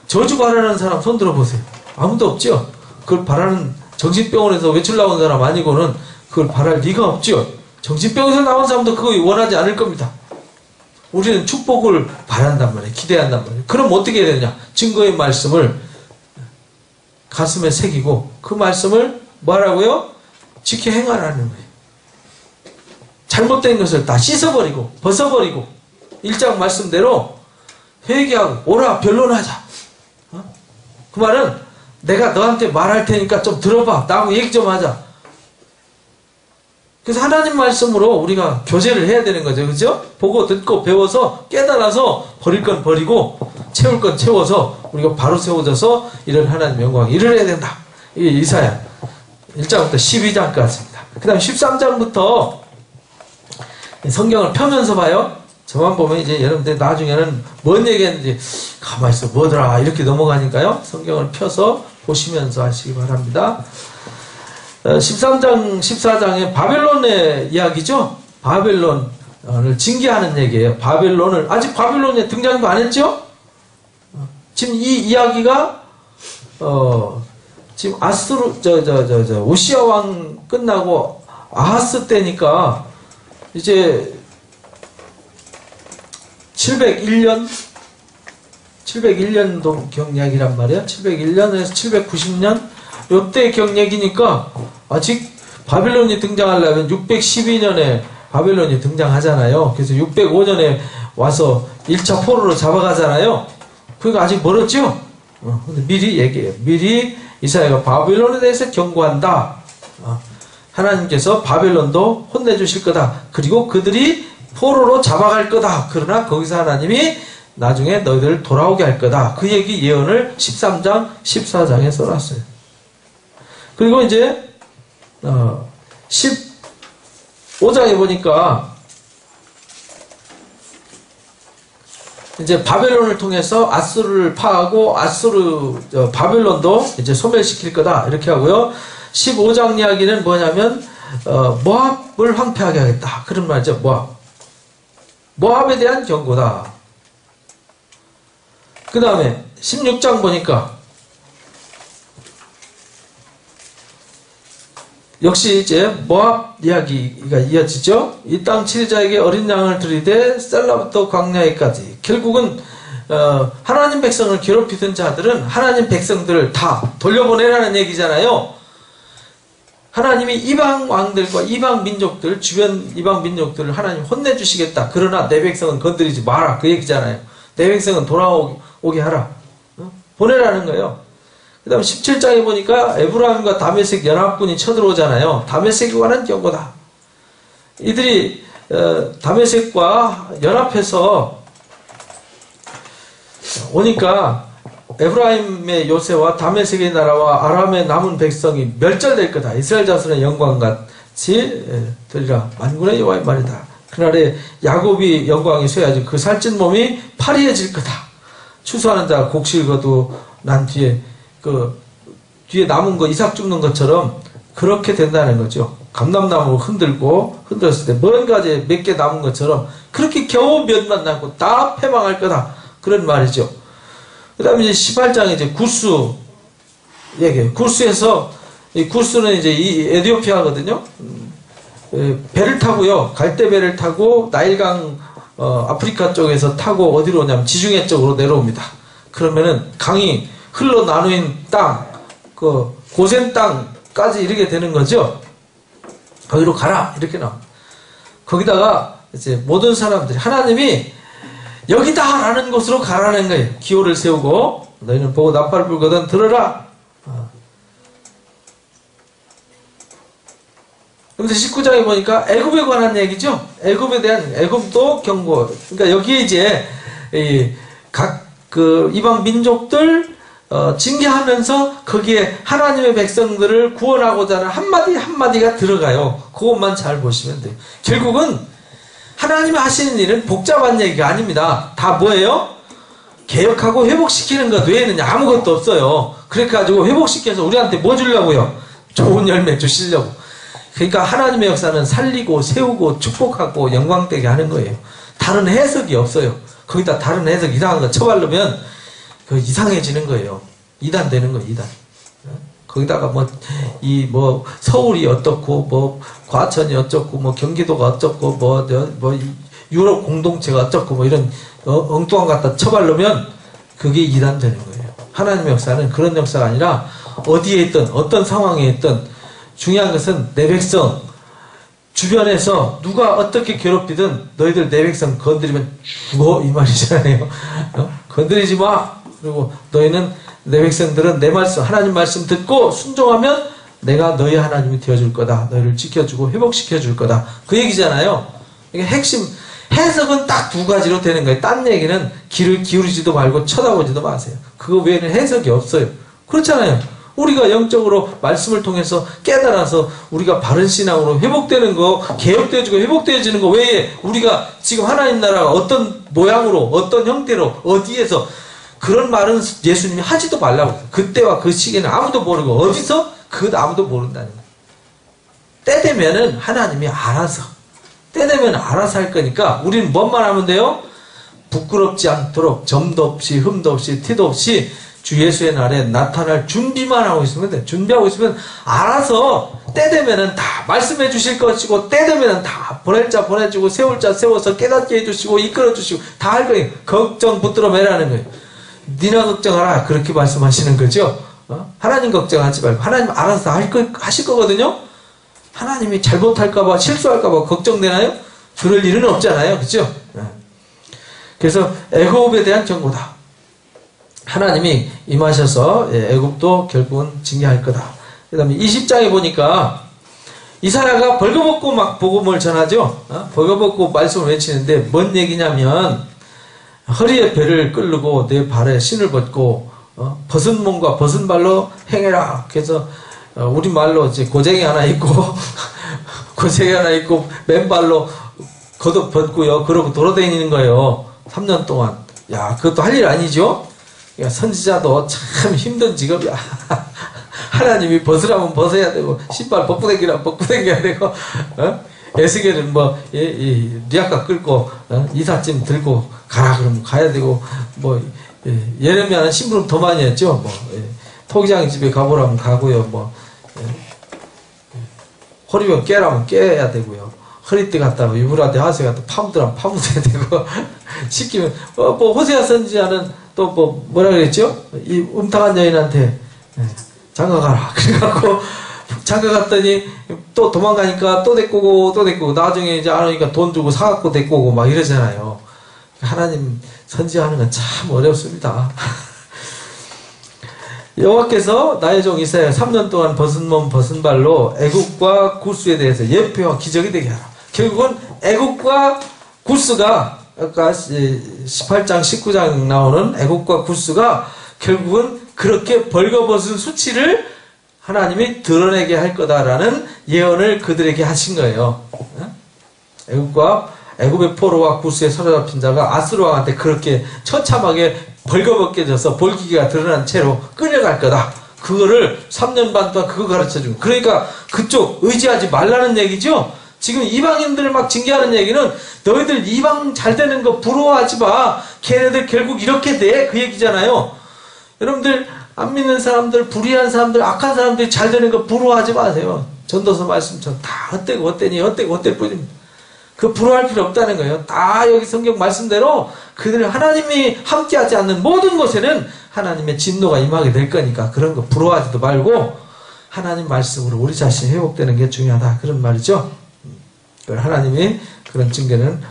저주 바라는 사람 손 들어보세요. 아무도 없죠. 그걸 바라는 정신병원에서 외출 나온 사람 아니고는 그걸 바랄 리가 없죠. 정신병에서 나온 사람도 그거 원하지 않을 겁니다. 우리는 축복을 바란단 말이에요. 기대한단 말이에요. 그럼 어떻게 해야 되냐? 증거의 말씀을 가슴에 새기고 그 말씀을 뭐라고요? 지켜 행하라는 거예요. 잘못된 것을 다 씻어버리고 벗어버리고 1장 말씀대로 회개하고 오라 변론하자. 그 말은 내가 너한테 말할 테니까 좀 들어봐. 나하고 얘기 좀 하자. 그래서 하나님 말씀으로 우리가 교제를 해야 되는 거죠. 그죠? 보고 듣고 배워서 깨달아서 버릴 건 버리고 채울 건 채워서 우리가 바로 세워져서 이런 하나님 영광 일을 해야 된다. 이게 이사야 1장부터 12장까지입니다. 그 다음 13장부터 성경을 펴면서 봐요. 저만 보면 이제 여러분들 나중에는 뭔 얘기했는지 가만히 있어 뭐더라 이렇게 넘어가니까요. 성경을 펴서 보시면서 하시기 바랍니다. 13장, 14장에 바벨론의 이야기죠? 바벨론을 징계하는 얘기예요. 바벨론을, 아직 바벨론에 등장도 안 했죠? 지금 이 이야기가, 지금 아수르, 오시아 왕 끝나고 아하스 때니까, 이제, 701년도 경약이란 말이야. 701년에서 790년? 요때 경력이니까 아직 바벨론이 등장하려면 612년에 바벨론이 등장하잖아요. 그래서 605년에 와서 1차 포로로 잡아가잖아요. 그러니까 아직 멀었죠? 근데 미리 얘기해요. 미리 이사야가 바벨론에 대해서 경고한다. 하나님께서 바벨론도 혼내주실 거다. 그리고 그들이 포로로 잡아갈 거다. 그러나 거기서 하나님이 나중에 너희들을 돌아오게 할 거다. 그 얘기 예언을 13장, 14장에 써놨어요. 그리고 이제 15장에 보니까 이제 바벨론을 통해서 아수르를 파하고 바벨론도 이제 소멸시킬 거다 이렇게 하고요. 15장 이야기는 뭐냐면 모압을 황폐하게 하겠다 그런 말이죠. 모압에 대한 경고다. 그 다음에 16장 보니까 역시 이제 모압 이야기가 이어지죠. 이 땅 치리자에게 어린 양을 들이되 셀라부터 광야에까지. 결국은 하나님 백성을 괴롭히던 자들은 하나님 백성들을 다 돌려보내라는 얘기잖아요. 하나님이 이방 왕들과 이방 민족들, 주변 이방 민족들을 하나님 혼내주시겠다. 그러나 내 백성은 건드리지 마라. 그 얘기잖아요. 내 백성은 돌아오게 하라. 보내라는 거예요. 그 다음에 17장에 보니까 에브라임과 다메섹 연합군이 쳐들어오잖아요. 다메섹에 관한 경고다. 이들이 다메섹과 연합해서 오니까 에브라임의 요새와 다메섹의 나라와 아람의 남은 백성이 멸절될 거다. 이스라엘 자손의 영광같이 되리라. 만군의 여호와의 말이다. 그날에 야곱이 영광이 쇠하지 그 살찐 몸이 파리해질 거다. 추수하는 자가 곡식을 거두고 난 뒤에 뒤에 남은 거 이삭 줍는 것처럼 그렇게 된다는 거죠. 감람나무로 흔들었을 때 먼 가지에 몇 개 남은 것처럼 그렇게 겨우 몇만 남고 다 패망할 거다. 그런 말이죠. 그 다음에 이제 18장에 이제 구스 얘기해요. 구스에서, 이 구스는 이제 이 에티오피아거든요. 배를 타고요. 갈대배를 타고 나일강, 아프리카 쪽에서 타고 어디로 오냐면 지중해 쪽으로 내려옵니다. 그러면은 강이 흘러 나누인 땅, 고센 땅까지 이르게 되는 거죠. 거기로 가라. 이렇게 나옵니다. 거기다가 이제 모든 사람들이 하나님이 여기다! 라는 곳으로 가라는 거예요. 기호를 세우고 너희는 보고 나팔을 불거든 들어라. 그런데 19장에 보니까 애굽에 관한 얘기죠. 애굽에 대한 애굽도 경고. 그러니까 여기에 이제 이방 민족들 징계하면서 거기에 하나님의 백성들을 구원하고자 하는 한마디 한마디가 들어가요. 그것만 잘 보시면 돼요. 결국은 하나님이 하시는 일은 복잡한 얘기가 아닙니다. 다 뭐예요? 개혁하고 회복시키는 것 외에는 아무것도 없어요. 그래가지고 회복시켜서 우리한테 뭐 주려고요? 좋은 열매 주시려고. 그러니까 하나님의 역사는 살리고 세우고 축복하고 영광되게 하는 거예요. 다른 해석이 없어요. 거기다 다른 해석 이상한 거 쳐바르면 이상해지는 거예요. 이단 되는 거예요. 이단. 거기다가 서울이 어떻고, 과천이 어쩌고, 경기도가 어쩌고, 유럽 공동체가 어쩌고, 이런 엉뚱한 거 갖다 쳐바르면 그게 이단 되는 거예요. 하나님의 역사는 그런 역사가 아니라 어디에 있든, 어떤 상황에 있든 중요한 것은 내 백성, 주변에서 누가 어떻게 괴롭히든 너희들 내 백성 건드리면 죽어, 이 말이잖아요. 건드리지 마! 그리고 너희는 내 백성들은 내 말씀, 하나님 말씀 듣고 순종하면 내가 너희 하나님이 되어줄 거다. 너희를 지켜주고 회복시켜줄 거다. 그 얘기잖아요. 이게 핵심, 해석은 딱 두 가지로 되는 거예요. 딴 얘기는 귀를 기울이지도 말고 쳐다보지도 마세요. 그거 외에는 해석이 없어요. 그렇잖아요. 우리가 영적으로 말씀을 통해서 깨달아서 우리가 바른 신앙으로 회복되는 거, 개혁되어지고 회복되어지는 거 외에 우리가 지금 하나님 나라가 어떤 모양으로, 어떤 형태로, 어디에서 그런 말은 예수님이 하지도 말라고 했어요. 그때와 그 시기는 아무도 모르고 어디서? 그것도 아무도 모른다는 거예요. 때 되면은 하나님이 알아서 때 되면 알아서 할 거니까 우리는 뭔만 하면 돼요? 부끄럽지 않도록 점도 없이 흠도 없이 티도 없이 주 예수의 날에 나타날 준비만 하고 있으면 돼. 준비하고 있으면 알아서 때 되면은 다 말씀해 주실 것이고 때 되면은 다 보낼 자 보내주고 세울 자 세워서 깨닫게 해주시고 이끌어 주시고 다 할 거예요. 걱정 붙들어 매라는 거예요. 니나 걱정하라. 그렇게 말씀하시는 거죠. 하나님 걱정하지 말고 하나님 알아서 하실 거거든요. 하나님이 잘못할까봐 실수할까봐 걱정되나요? 그럴 일은 없잖아요. 그죠? 그래서 애굽에 대한 경고다. 하나님이 임하셔서 애굽도 결국은 징계할 거다. 그 다음에 20장에 보니까 이사야가 벌거벗고 막 복음을 전하죠. 벌거벗고 말씀을 외치는데 뭔 얘기냐면 허리에 배를 끌고 내 발에 신을 벗고 벗은 몸과 벗은 발로 행해라. 그래서 우리말로 이제 고쟁이 하나 있고 고쟁이 하나 있고 맨발로 겉옷 벗고요. 그러고 돌아다니는 거예요. 3년 동안. 야, 그것도 할 일 아니죠? 그러니까 선지자도 참 힘든 직업이야. 하나님이 벗으라면 벗어야 되고 신발 벗고 다니라면 벗고 다녀야 되고 에스겔은 리아카 끌고 이삿짐 들고 가라 그러면 가야 되고 예레미야는 심부름 더 많이 했죠. 토기장 집에 가보라면 가고요. 허리병 깨라면 깨야 되고요. 허리띠 갖다 유브라데 하세 갖다 파묻으라면 파묻어야 되고 시키면 호세아 선지자는 또 뭐라 그랬죠? 이 음탕한 여인한테 장가가라 그래갖고 장가갔더니 또 도망가니까 또 데리고 나중에 이제 안 오니까 돈 주고 사갖고 데리고 오고 막 이러잖아요. 하나님 선지하는 건 참 어렵습니다. 여호와께서 나의 종 이사야 3년 동안 벗은 몸 벗은 발로 애굽과 구스에 대해서 예표와 기적이 되게 하라. 결국은 애굽과 구스가 아까 18장 19장 나오는 애굽과 구스가 결국은 그렇게 벌거벗은 수치를 하나님이 드러내게 할 거다라는 예언을 그들에게 하신 거예요. 애굽의 포로와 구스에 사로잡힌 자가 아스루 왕한테 그렇게 처참하게 벌거벗겨져서 볼기가 드러난 채로 끌려갈 거다. 그거를 3년 반 동안 그거 가르쳐준 거. 그러니까 그쪽 의지하지 말라는 얘기죠. 지금 이방인들을 막 징계하는 얘기는 너희들 이방 잘 되는 거 부러워하지 마. 걔네들 결국 이렇게 돼. 그 얘기잖아요. 여러분들 안 믿는 사람들, 불의한 사람들, 악한 사람들이 잘 되는 거 부러워하지 마세요. 전도서 말씀처럼 다 헛되고 헛되니 헛되고 헛될 뿐입니다. 그 부러워할 필요 없다는 거예요. 다 여기 성경 말씀대로 그들 하나님이 함께하지 않는 모든 곳에는 하나님의 진노가 임하게 될 거니까 그런 거 부러워하지도 말고 하나님 말씀으로 우리 자신이 회복되는 게 중요하다. 그런 말이죠. 하나님이 그런 징계는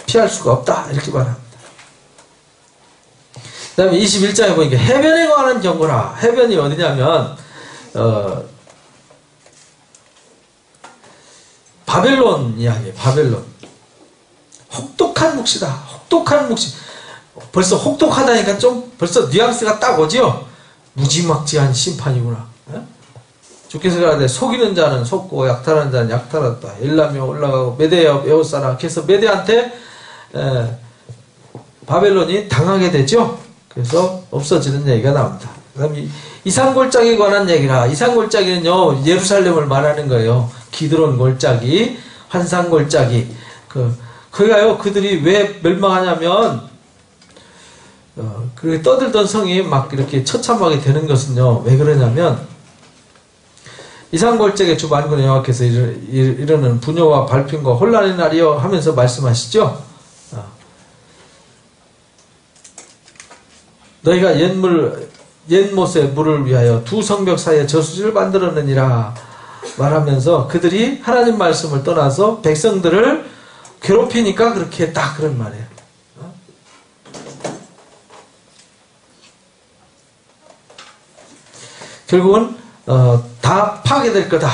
피할 수가 없다. 이렇게 말합니다. 그 다음에 21장에 보니까 해변에 관한 경고라. 해변이 어디냐면 바벨론 이야기예요. 바벨론. 혹독한 묵시다. 혹독한 묵시. 벌써 혹독하다니까 좀 벌써 뉘앙스가 딱 오지요. 무지막지한 심판이구나. 주께서 가라되 속이는 자는 속고 약탈하는 자는 약탈한다. 엘라며 올라가고 메대여 에워싸라. 그래서 메대한테 바벨론이 당하게 되죠. 그래서 없어지는 얘기가 나옵니다. 그 다음에 이산골짜기에 관한 얘기라. 이산골짜기는요 예루살렘을 말하는 거예요. 기드론 골짜기, 환산골짜기. 거기가요 그들이 왜 멸망하냐면 그 떠들던 성이 막 이렇게 처참하게 되는 것은요 왜 그러냐면 이산골짜기의 주 만군의 여호와께서 이르는 분요와 발핀과 혼란의 날이여 하면서 말씀하시죠. 너희가 옛못의 물을 위하여 두 성벽 사이에 저수지를 만들었느니라 말하면서 그들이 하나님 말씀을 떠나서 백성들을 괴롭히니까 그렇게 했다 그런 말이에요. 결국은 다 파괴될 거다.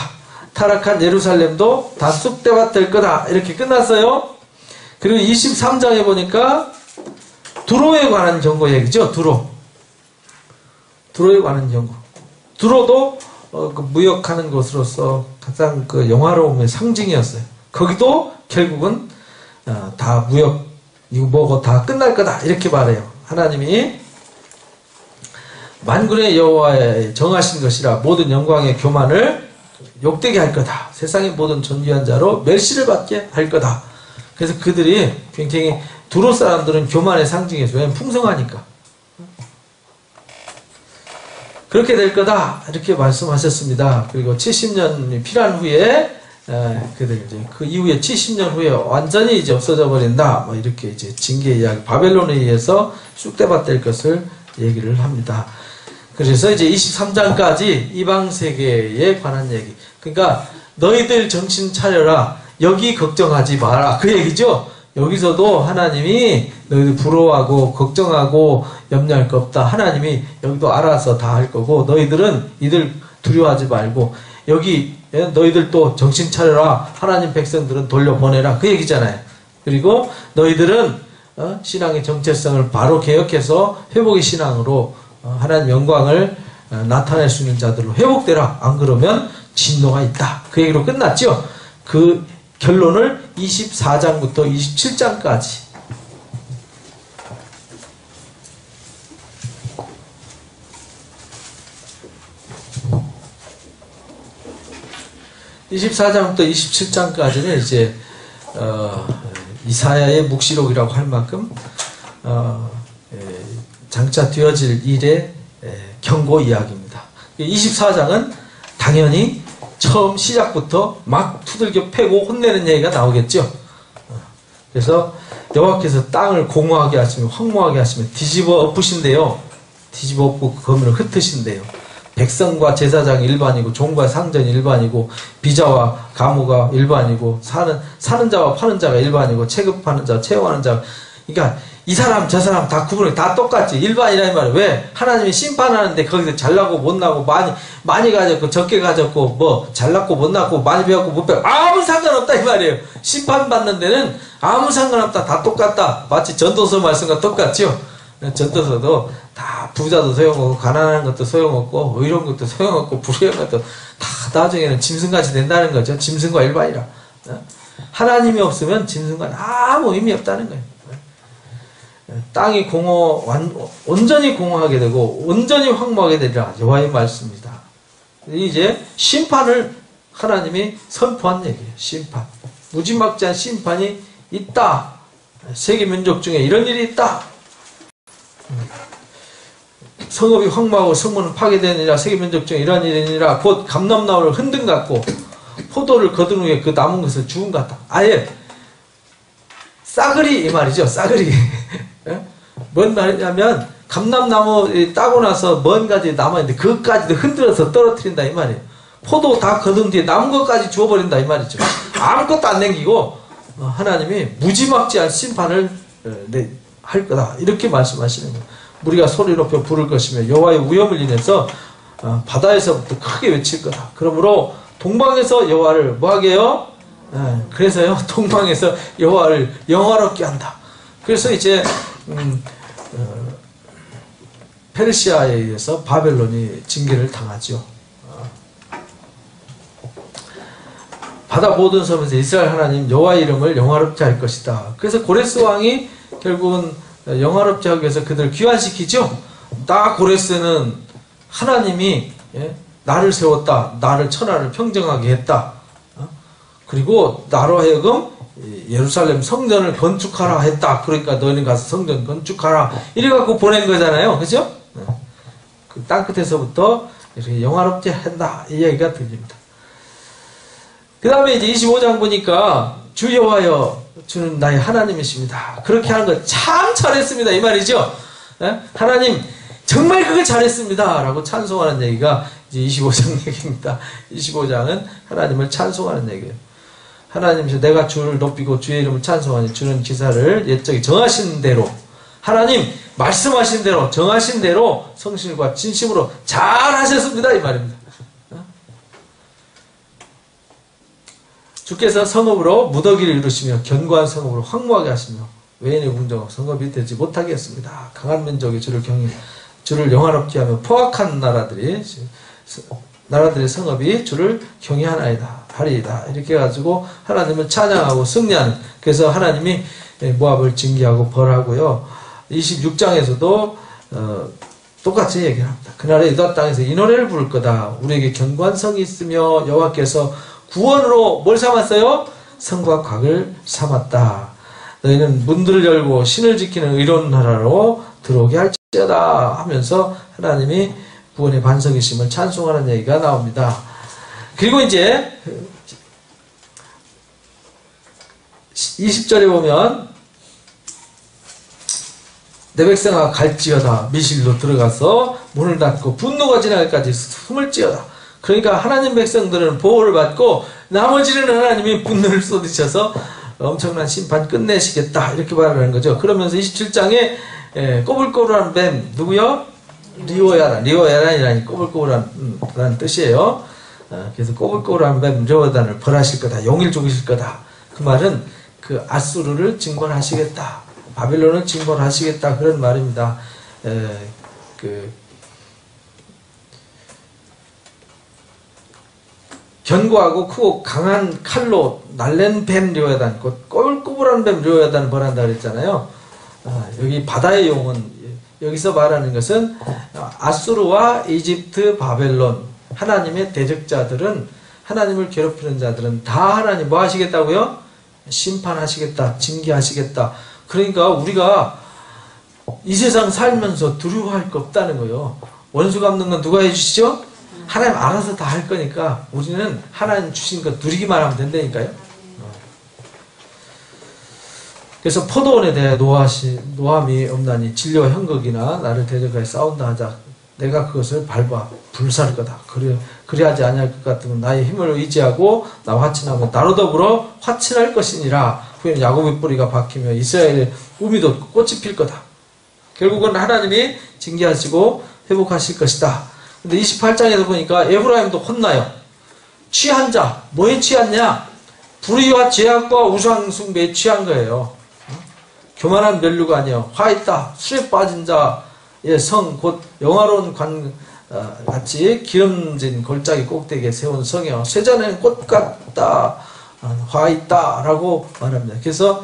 타락한 예루살렘도 다 쑥대밭 될 거다. 이렇게 끝났어요. 그리고 23장에 보니까 두로에 관한 경고 얘기죠. 두로에 관한 경고. 두로도 그 무역하는 곳으로서 가장 그 영화로움의 상징이었어요. 거기도 결국은 다 무역 이거 뭐고 다 끝날 거다 이렇게 말해요. 하나님이 만군의 여호와에 정하신 것이라 모든 영광의 교만을 욕되게 할 거다. 세상의 모든 존귀한 자로 멸시를 받게 할 거다. 그래서 그들이 굉장히 두로 사람들은 교만의 상징이죠. 왜냐면 풍성하니까. 그렇게 될 거다. 이렇게 말씀하셨습니다. 그리고 70년이 필요한 후에 그들 이제 그 이후에 70년 후에 완전히 이제 없어져 버린다. 뭐 이렇게 이제 징계 이야기, 바벨론에 의해서 쑥대밭 될 것을 얘기를 합니다. 그래서 이제 23장까지 이방 세계에 관한 얘기. 그러니까 너희들 정신 차려라. 여기 걱정하지 마라. 그 얘기죠. 여기서도 하나님이 너희들 부러워하고 걱정하고 염려할 거 없다. 하나님이 여기도 알아서 다 할 거고 너희들은 이들 두려워하지 말고 여기 너희들도 정신 차려라. 하나님 백성들은 돌려보내라. 그 얘기잖아요. 그리고 너희들은 신앙의 정체성을 바로 개혁해서 회복의 신앙으로 하나님 영광을 나타낼 수 있는 자들로 회복되라. 안 그러면 진노가 있다. 그 얘기로 끝났죠. 그 결론을 24장부터 27장까지 24장부터 27장까지는 이제 이사야의 묵시록이라고 할 만큼 장차 되어질 일의 경고 이야기입니다. 24장은 당연히 처음 시작부터 막 두들겨 패고 혼내는 얘기가 나오겠죠. 그래서 여호와께서 땅을 공허하게 하시며 황무하게 하시며 뒤집어 엎으신대요. 뒤집어 엎고 거민을 흩으신대요. 백성과 제사장이 일반이고 종과 상전이 일반이고 비자와 가무가 일반이고 사는 자와 파는 자가 일반이고 체급하는 자, 채용하는 자. 그러니까 이 사람 저 사람 다 구분해 다 똑같지 일반이라 이 말이야. 왜? 하나님이 심판하는데 거기서 잘나고 못나고 많이 가졌고 적게 가졌고 뭐 잘났고 못났고 많이 배웠고 못 배웠고 아무 상관없다 이 말이에요. 심판받는 데는 아무 상관없다. 다 똑같다. 마치 전도서 말씀과 똑같죠. 전도서도 다 부자도 소용없고 가난한 것도 소용없고 의로운 것도 소용없고 불의한 것도 다 나중에는 짐승같이 된다는 거죠. 짐승과 일반이라. 하나님이 없으면 짐승과는 아무 의미 없다는 거예요. 땅이 온전히 공허하게 되고 온전히 황무하게 되리라. 여호와의 말씀입니다. 이제 심판을 하나님이 선포한 얘기예요. 심판. 무지막지한 심판이 있다. 세계 민족 중에 이런 일이 있다. 성읍이 황무하고 성문은 파괴되느니라. 세계 민족 중에 이런 일이 아니라 곧 감람나무를 흔든 같고 포도를 거둔 후에 그 남은 것을 주운 같다. 아예 싸그리 이 말이죠. 싸그리. 뭔 말이냐면 감람나무 따고 나서 먼 가지 남아있는데 그것까지도 흔들어서 떨어뜨린다 이 말이에요. 포도 다 거둔 뒤에 남은 것까지 주워버린다 이 말이죠. 아무것도 안 남기고 하나님이 무지막지한 심판을 할 거다 이렇게 말씀하시는 거예요. 우리가 소리 높여 부를 것이며 여호와의 위엄을 인해서 바다에서부터 크게 외칠 거다. 그러므로 동방에서 여호와를 뭐하게 해요? 그래서요 동방에서 여호와를 영화롭게 한다. 그래서 이제 페르시아에 의해서 바벨론이 징계를 당하죠. 바다 모든 섬에서 이스라엘 하나님 여호와의 이름을 영화롭게 할 것이다. 그래서 고레스 왕이 결국은 영화롭게 하기 위해서 그들을 귀환시키죠. 나 고레스는 하나님이 나를 세웠다. 나를 천하를 평정하게 했다. 그리고 나로 하여금 예루살렘 성전을 건축하라 했다. 그러니까 너희는 가서 성전 건축하라. 이래갖고 보낸 거잖아요. 그죠? 그 땅끝에서부터 이렇게 영화롭게 한다. 이 얘기가 들립니다. 그 다음에 이제 25장 보니까 주 여호와여 주는 나의 하나님이십니다. 그렇게 하는 거 참 잘했습니다. 이 말이죠. 하나님 정말 그걸 잘했습니다. 라고 찬송하는 얘기가 이제 25장 얘기입니다. 25장은 하나님을 찬송하는 얘기예요. 하나님 내가 주를 높이고 주의 이름을 찬송하니 주는 기사를 옛적에 정하신 대로 하나님 말씀하신 대로 정하신 대로 성실과 진심으로 잘 하셨습니다. 이 말입니다. 주께서 성읍으로 무더기를 이루시며 견고한 성읍으로 황무하게 하시며 외인의 궁정은 성읍이 되지 못하게 했습니다. 강한 민족이 주를 영화롭게 하며 포악한 나라들의 성읍이 주를 경외하리이다. 이렇게 해가지고 하나님을 찬양하고 승리하는. 그래서 하나님이 모압을 징계하고 벌하고요. 26장에서도 똑같이 얘기를 합니다. 그날에 유다 땅에서 이 노래를 부를 거다. 우리에게 견고한 성이 있으며 여호와께서 구원으로 뭘 삼았어요? 성과 곽을 삼았다. 너희는 문들을 열고 신을 지키는 의로운 나라로 들어오게 할지어다 하면서 하나님이 구원의 반석이심을 찬송하는 얘기가 나옵니다. 그리고 이제 20절에 보면 내 백성아 갈지어다. 미실로 들어가서 문을 닫고 분노가 지나기까지 숨을 찌어다. 그러니까 하나님 백성들은 보호를 받고 나머지는 하나님이 분노를 쏟으셔서 엄청난 심판 끝내시겠다 이렇게 말하는 거죠. 그러면서 27장에 꼬불꼬불한 뱀 누구요? 리오야란이라니 꼬불꼬불한 뜻이에요. 그래서 꼬불꼬불한 뱀 리오야란을 벌하실 거다. 용일 죽이실 거다. 그 말은 그 아수르를 징벌하시겠다. 바빌론을 징벌하시겠다 그런 말입니다. 견고하고 크고 강한 칼로 날랜 뱀 리오야단, 꼬불꼬불한 뱀 리오야단을 벌한다 그랬잖아요. 여기 바다의 용은 여기서 말하는 것은 아수르와 이집트, 바벨론 하나님의 대적자들은 하나님을 괴롭히는 자들은 다 하나님 뭐 하시겠다고요? 심판하시겠다, 징계하시겠다. 그러니까 우리가 이 세상 살면서 두려워할 거 없다는 거예요. 원수 갚는 건 누가 해주시죠? 하나님 알아서 다 할 거니까 우리는 하나님 주신 거 누리기만 하면 된다니까요. 그래서 포도원에 대해 노함이 없나니 진료와 형극이나 나를 대적하여 싸운다 하자. 내가 그것을 밟아 불살 거다. 그리하지 아니할 것 같으면 나의 힘을 의지하고 나와 화친하고 나로 더불어 화친할 것이니라. 후에는 야곱의 뿌리가 박히며 이스라엘의 우미도 꽃이 필 거다. 결국은 하나님이 징계하시고 회복하실 것이다. 근데 28장에서 보니까 에브라임도 혼나요. 취한 자, 뭐에 취했냐? 불의와 죄악과 우상 숭배에 취한 거예요. 교만한 멸류가 아니요 화있다 술에 빠진 자의 성 곧 영화로운 관 같이 기름진 골짜기 꼭대기에 세운 성이요 쇠잔에는 꽃 같다 화있다 라고 말합니다. 그래서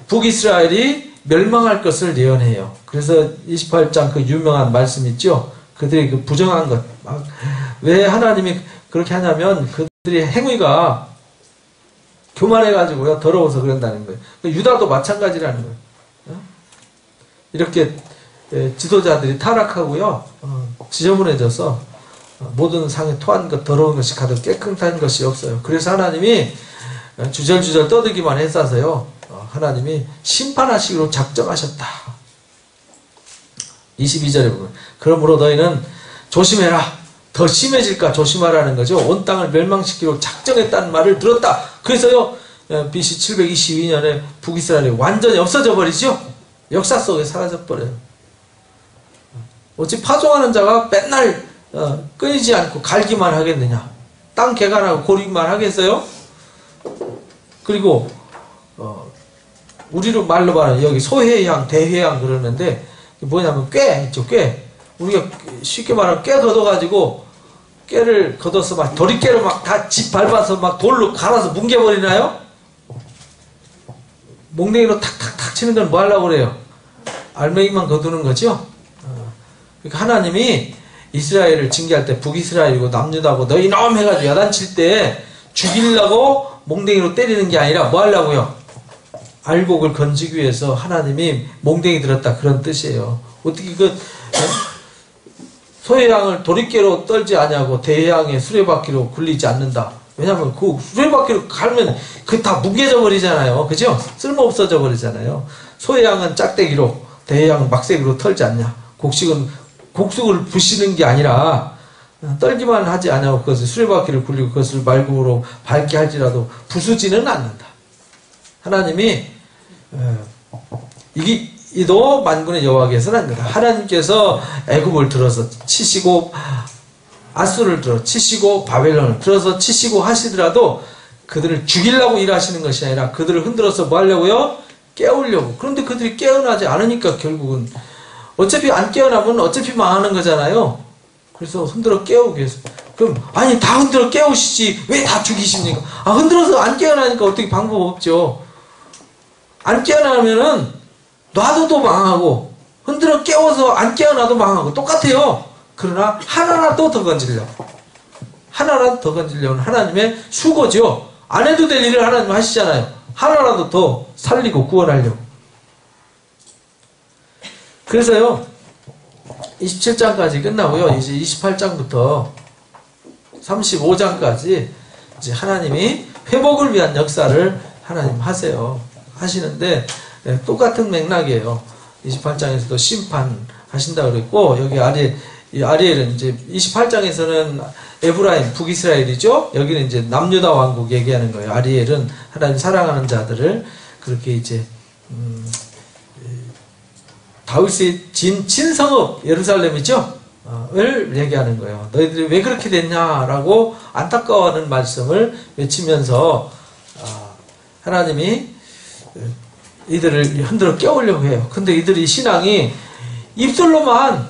북이스라엘이 멸망할 것을 예언해요. 그래서 28장 그 유명한 말씀 있죠. 그들이 그 부정한 것. 왜 하나님이 그렇게 하냐면 그들의 행위가 교만해가지고요. 더러워서 그런다는 거예요. 유다도 마찬가지라는 거예요. 이렇게 지도자들이 타락하고요. 지저분해져서 모든 상에 토한 것, 더러운 것이 가득 깨끗한 것이 없어요. 그래서 하나님이 주절주절 떠들기만 했어서요. 하나님이 심판하시기로 작정하셨다. 22절에 보면 그러므로 너희는 조심해라. 더 심해질까 조심하라는 거죠. 온 땅을 멸망시키기로 작정했다는 말을 들었다. 그래서요. BC 722년에 북이스라엘이 완전히 없어져 버리죠. 역사 속에 사라져 버려요. 어찌 파종하는 자가 맨날 끊이지 않고 갈기만 하겠느냐. 땅 개간하고 고리만 하겠어요? 그리고 우리로 말로 말하는 여기 소회양, 대회양 그러는데 뭐냐면 꾀 있죠. 꾀. 우리가 쉽게 말하면 꾀 걷어가지고 깨를 걷어서 막 도리깨로 막 다 집 밟아서 막 돌로 갈아서 뭉개버리나요? 몽댕이로 탁탁탁 치는 건 뭐 하려고 그래요? 알맹이만 거두는 거죠? 그러니까 하나님이 이스라엘을 징계할 때 북이스라엘이고 남유다고 너희 이놈 해가지고 야단칠 때 죽이려고 몽댕이로 때리는 게 아니라 뭐 하려고요? 알곡을 건지기 위해서 하나님이 몽댕이 들었다 그런 뜻이에요. 어떻게 소해양을 도리깨로 떨지 아니하고 대해양의 수레바퀴로 굴리지 않는다. 왜냐하면 그 수레바퀴로 갈면 그 다 뭉개져 버리잖아요. 그죠? 쓸모없어져 버리잖아요. 소해양은 짝대기로 대해양은 막대기로 털지 않냐. 곡식을 부시는 게 아니라 떨기만 하지 않냐고 그것을 수레바퀴를 굴리고 그것을 말굽으로 밟게 할지라도 부수지는 않는다. 하나님이 이도 만군의 여호와께서는 합니다. 하나님께서 애굽을 들어서 치시고 아수를 들어 치시고 바벨론을 들어서 치시고 하시더라도 그들을 죽이려고 일하시는 것이 아니라 그들을 흔들어서 뭐 하려고요? 깨우려고. 그런데 그들이 깨어나지 않으니까 결국은 어차피 안 깨어나면 어차피 망하는 거잖아요. 그래서 흔들어 깨우기 위해서. 그럼 아니 다 흔들어 깨우시지 왜 다 죽이십니까? 흔들어서 안 깨어나니까 어떻게 방법 없죠. 안 깨어나면은 놔둬도 망하고 흔들어 깨워서 안 깨어나도 망하고 똑같아요. 그러나 하나라도 더 건지려고 하나라도 더 건지려는 하나님의 수고죠. 안 해도 될 일을 하나님 하시잖아요. 하나라도 더 살리고 구원하려고. 그래서요 27장까지 끝나고요 이제 28장부터 35장까지 이제 하나님이 회복을 위한 역사를 하나님 하시는데 똑같은 맥락이에요. 28장에서도 심판하신다고 그랬고, 여기 아리엘은 이제 28장에서는 에브라임, 북이스라엘이죠? 여기는 이제 남유다 왕국 얘기하는 거예요. 아리엘은 하나님 사랑하는 자들을 그렇게 이제, 다윗의 진성읍, 예루살렘이죠? 을 얘기하는 거예요. 너희들이 왜 그렇게 됐냐라고 안타까워하는 말씀을 외치면서, 하나님이 이들을 흔들어 깨우려고 해요. 근데 이들이 신앙이 입술로만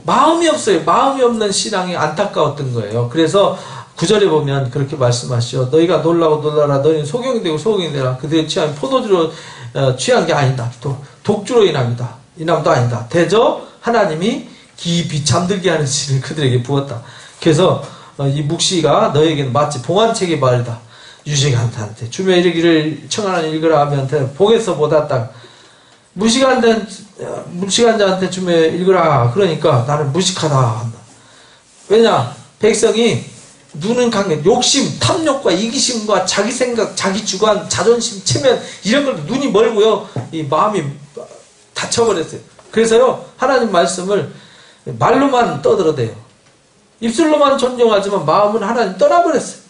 마음이 없어요. 마음이 없는 신앙이 안타까웠던 거예요. 그래서 9절에 보면 그렇게 말씀하시죠. 너희가 놀라고 놀라라. 너희는 소경이 되고 소경이 되라. 그들의 취함이 포도주로 취한 게 아니다. 독주로 인합니다. 인함도 아니다. 대저 하나님이 깊이 잠들게 하는 신을 그들에게 부었다. 그래서 이 묵시가 너희에게는 마치 봉안책의 말이다. 유식한테 주며 이르기를 청하는 읽으라 하면 복에서 보았다. 무식한 자한테 주며 읽으라. 그러니까 나는 무식하다. 왜냐? 백성이 눈은 강해. 욕심, 탐욕과 이기심과 자기 생각, 자기 주관, 자존심, 체면 이런 걸 눈이 멀고요. 이 마음이 닫혀버렸어요. 그래서요. 하나님 말씀을 말로만 떠들어대요. 입술로만 존경하지만 마음은 하나님 떠나버렸어요.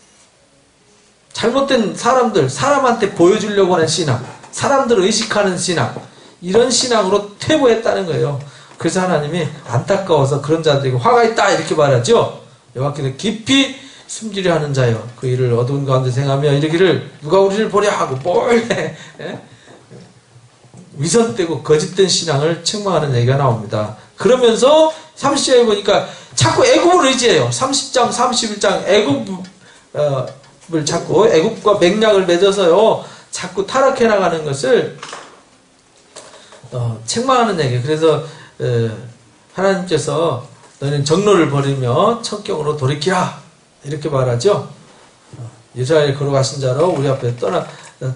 잘못된 사람들, 사람한테 보여주려고 하는 신앙, 사람들을 의식하는 신앙, 이런 신앙으로 퇴보했다는 거예요. 그래서 하나님이 안타까워서 그런 자들에게 화가 있다 이렇게 말하죠. 여호와께서 깊이 숨기려 하는 자여 그 일을 어두운 가운데 생하며 이르기를 누가 우리를 보려 하고 몰래 위선되고 거짓된 신앙을 책망하는 얘기가 나옵니다. 그러면서 30장에 보니까 자꾸 애굽을 의지해요. 30장, 31장 애굽을 자꾸 애굽과 맥락을 맺어서요. 자꾸 타락해 나가는 것을 책망하는 얘기예요. 그래서 하나님께서 너희는 정로를 버리며 천경으로 돌이키라 이렇게 말하죠. 이스라엘 거룩하신 자로 우리 앞에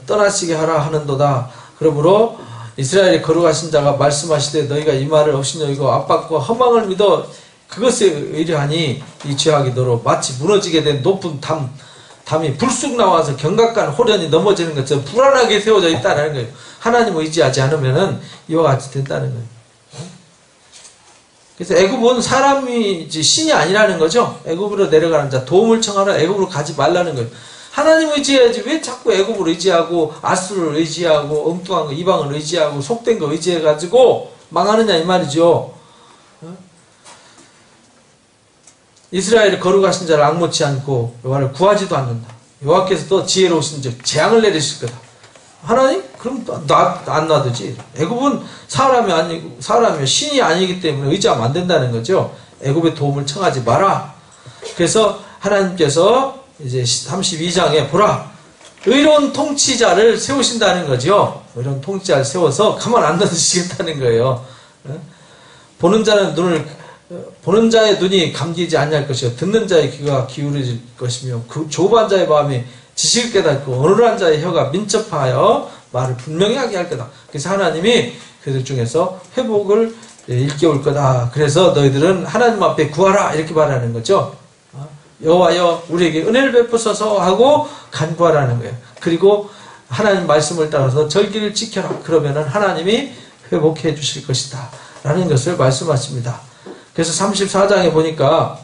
떠나시게 하라 하는도다. 그러므로 이스라엘의 거룩하신 자가 말씀하시되 너희가 이 말을 없이 여기고 압박과 허망을 믿어 그것에 의뢰하니 이 죄악이 너로 마치 무너지게 된 높은 담이 불쑥 나와서 경각간 호련히 넘어지는 것처럼 불안하게 세워져 있다는 거예요. 하나님 의지하지 않으면은 이와 같이 된다는 거예요. 그래서 애굽은 사람이지 신이 아니라는 거죠. 애굽으로 내려가는 자, 도움을 청하라 애굽으로 가지 말라는 거예요. 하나님 의지해야지 왜 자꾸 애굽을 의지하고 아수를 의지하고 엉뚱한 거 이방을 의지하고 속된 거 의지해가지고 망하느냐 이 말이죠. 이스라엘의 거룩하신 자를 앙모치 않고 여호와를 구하지도 않는다. 여호와께서도 지혜로우신 즉 재앙을 내리실 거다. 하나님? 그럼 안 놔두지. 애굽은 사람이 아니고 사람이 신이 아니기 때문에 의지하면 안 된다는 거죠. 애굽의 도움을 청하지 마라. 그래서 하나님께서 이제 32장에 보라 의로운 통치자를 세우신다는 거죠. 의로운 통치자를 세워서 가만 안 놔두시겠다는 거예요. 보는 자의 눈이 감기지 아니할 것이요 듣는 자의 귀가 기울어질 것이며 그 조반 자의 마음이 지식을 깨닫고 어눌한 자의 혀가 민첩하여 말을 분명히 하게 할 거다. 그래서 하나님이 그들 중에서 회복을 일깨울 거다. 그래서 너희들은 하나님 앞에 구하라 이렇게 말하는 거죠. 여호와여 우리에게 은혜를 베푸소서 하고 간구하라는 거예요. 그리고 하나님 말씀을 따라서 절기를 지켜라. 그러면은 하나님이 회복해 주실 것이다 라는 것을 말씀하십니다. 그래서 34장에 보니까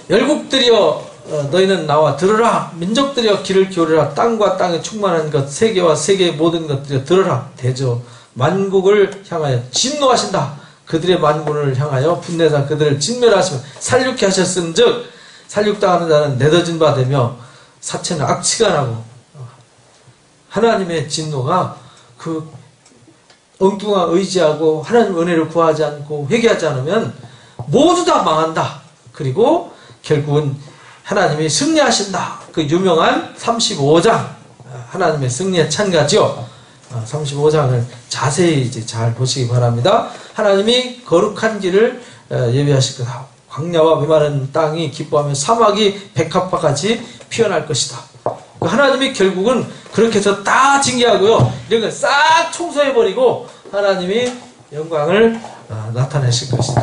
열국들이여 너희는 나와 들으라. 민족들이여 귀를 기울이라. 땅과 땅에 충만한 것 세계와 세계의 모든 것들이여 들으라. 대저 만국을 향하여 진노하신다. 그들의 만군을 향하여 분내사 그들을 진멸하시며 살육케 하셨은즉 살육당하는 자는 내더진 바 되며 사체는 악취가 나고 하나님의 진노가 그 엉뚱한 의지하고 하나님 은혜를 구하지 않고 회개하지 않으면 모두 다 망한다. 그리고 결국은 하나님이 승리하신다. 그 유명한 35장 하나님의 승리의 찬가죠. 35장을 자세히 이제 잘 보시기 바랍니다. 하나님이 거룩한 길을 예비하실 거다. 광야와 메마른 땅이 기뻐하며 사막이 백합화 같이 피어날 것이다. 하나님이 결국은 그렇게 해서 다 징계하고요. 이런 걸 싹 청소해버리고 하나님이 영광을 나타내실 것이다.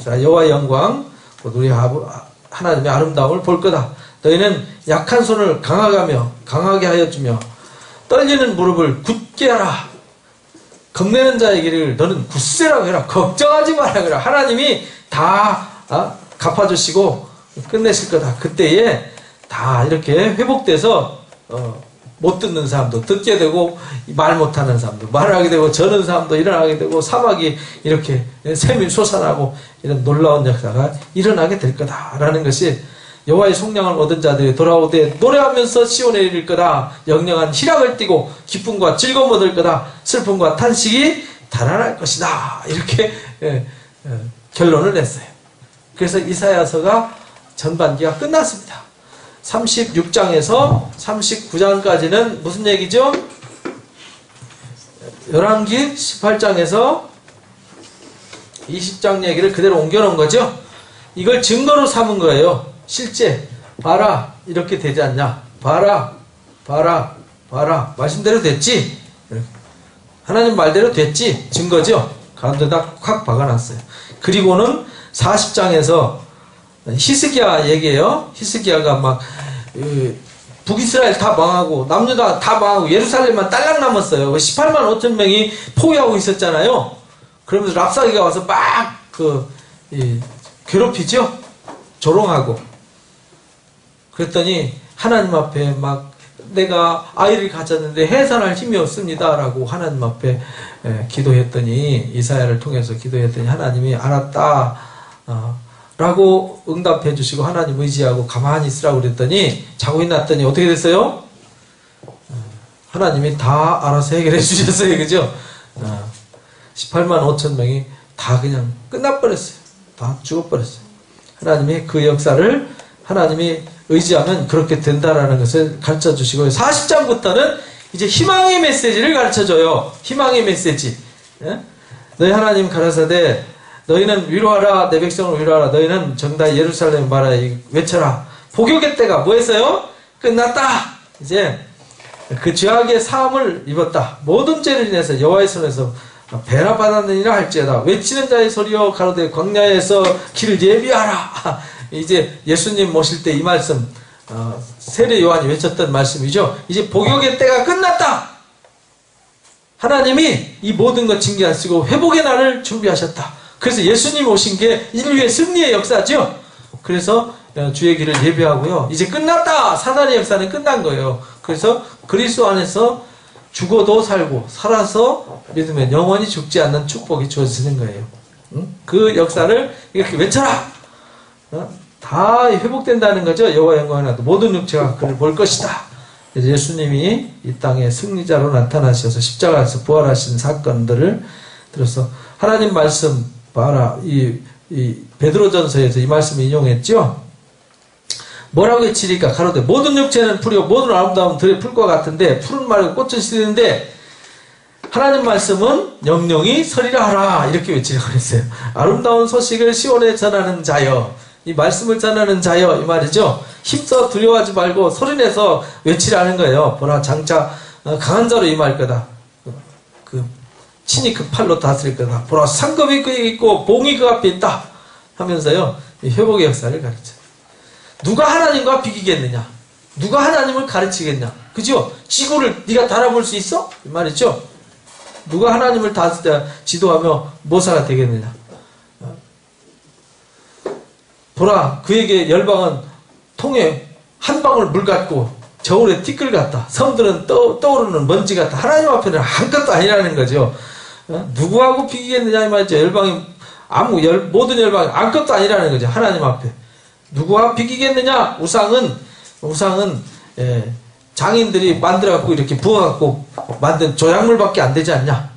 자, 여호와의 영광, 우리 하나님의 아름다움을 볼 거다. 너희는 약한 손을 강하게 하여 주며 떨리는 무릎을 굳게 하라. 겁내는 자의 길을 너는 굳세라고 해라. 걱정하지 마라 그래. 하나님이 다 갚아주시고 끝내실 거다. 그때에 다 이렇게 회복돼서 못 듣는 사람도 듣게 되고 말 못하는 사람도 말하게 되고 저는 사람도 일어나게 되고 사막이 이렇게 샘이 솟아나고 이런 놀라운 역사가 일어나게 될 거다라는 것이 여호와의 속량을 얻은 자들이 돌아오되 노래하면서 시온에 이를 거다. 영영한 희락을 띠고 기쁨과 즐거움 얻을 거다. 슬픔과 탄식이 달아날 것이다. 이렇게 결론을 냈어요. 그래서 이사야서가 전반기가 끝났습니다. 36장에서 39장까지는 무슨 얘기죠? 열왕기 18장에서 20장 얘기를 그대로 옮겨놓은 거죠. 이걸 증거로 삼은 거예요. 실제 봐라 이렇게 되지 않냐. 봐라 말씀대로 됐지. 하나님 말대로 됐지. 증거죠. 가운데다 확 박아놨어요. 그리고는 40장에서 히스기야 얘기예요. 히스기야가 막 북이스라엘 다 망하고 남유다 다 망하고 예루살렘만 딸랑 남았어요. 18만 5천 명이 포위하고 있었잖아요. 그러면서 랍사기가 와서 막 괴롭히죠. 조롱하고. 그랬더니 하나님 앞에 막 내가 아이를 가졌는데 해산할 힘이 없습니다 라고 하나님 앞에 기도했더니, 이사야를 통해서 기도했더니 하나님이 알았다 라고 응답해 주시고 하나님 의지하고 가만히 있으라고 그랬더니 자고 일어났더니 어떻게 됐어요? 하나님이 다 알아서 해결해 주셨어요. 그죠? 18만 5천 명이 다 그냥 끝나버렸어요. 다 죽어버렸어요. 하나님이 그 역사를 하나님이 의지하면 그렇게 된다라는 것을 가르쳐 주시고요. 40장부터는 이제 희망의 메시지를 가르쳐 줘요. 희망의 메시지. 너희 하나님 가라사대 너희는 위로하라, 내 백성을 위로하라. 너희는 정다 예루살렘 말하 외쳐라. 복역의 때가 뭐 했어요? 끝났다. 이제 그 죄악의 사함을 입었다. 모든 죄를 인해서 여호와의 손에서 배나 받았느니라 할지어다. 외치는 자의 소리여 가로되 광야에서 길을 예비하라. 이제 예수님 모실 때 이 말씀, 세례 요한이 외쳤던 말씀이죠. 이제 복역의 때가 끝났다. 하나님이 이 모든 것 징계하시고 회복의 날을 준비하셨다. 그래서 예수님 오신 게 인류의 승리의 역사죠. 그래서 주의 길을 예비하고요. 이제 끝났다. 사단의 역사는 끝난 거예요. 그래서 그리스도 안에서 죽어도 살고 살아서 믿으면 영원히 죽지 않는 축복이 주어지는 거예요. 그 역사를 이렇게 외쳐라. 다 회복된다는 거죠. 여호와 영광이 나도 모든 육체가 그를 볼 것이다. 그래서 예수님이 이 땅에 승리자로 나타나셔서 십자가에서 부활하신 사건들을 들어서 하나님 말씀 봐라. 이 베드로전서에서 이 말씀 인용했죠. 뭐라고 외치리까? 가로되 모든 육체는 풀이요 모든 아름다움은 들의 풀과 같은데 푸른 말과 꽃은 시드는데 하나님 말씀은 영영이 서리라 하라. 이렇게 외치라고 했어요. 아름다운 소식을 시온에 전하는 자여, 이 말씀을 전하는 자여, 이 말이죠. 힘써 두려워하지 말고 소리내서 외치라는 거예요. 보라 장차 강한 자로 임할 거다. 친히 그 팔로 다스릴 거다. 보라 상급이 그에게 있고 봉이 그 앞에 있다 하면서요, 이 회복의 역사를 가르쳐요. 누가 하나님과 비기겠느냐? 누가 하나님을 가르치겠냐? 그죠? 지구를 네가 달아볼 수 있어? 이 말이죠. 누가 하나님을 지도하며 모사가 되겠느냐? 보라 그에게 열방은 통에 한 방울 물 같고 저울에 티끌 같다. 섬들은 떠오르는 먼지 같다. 하나님 앞에는 아무것도 아니라는 거죠. 누구하고 비기겠느냐 이 말이죠. 열방이 모든 열방이 아무것도 아니라는 거죠. 하나님 앞에 누구와 비기겠느냐? 우상은 장인들이 만들어갖고 이렇게 부어갖고 만든 조약물밖에 안 되지 않냐?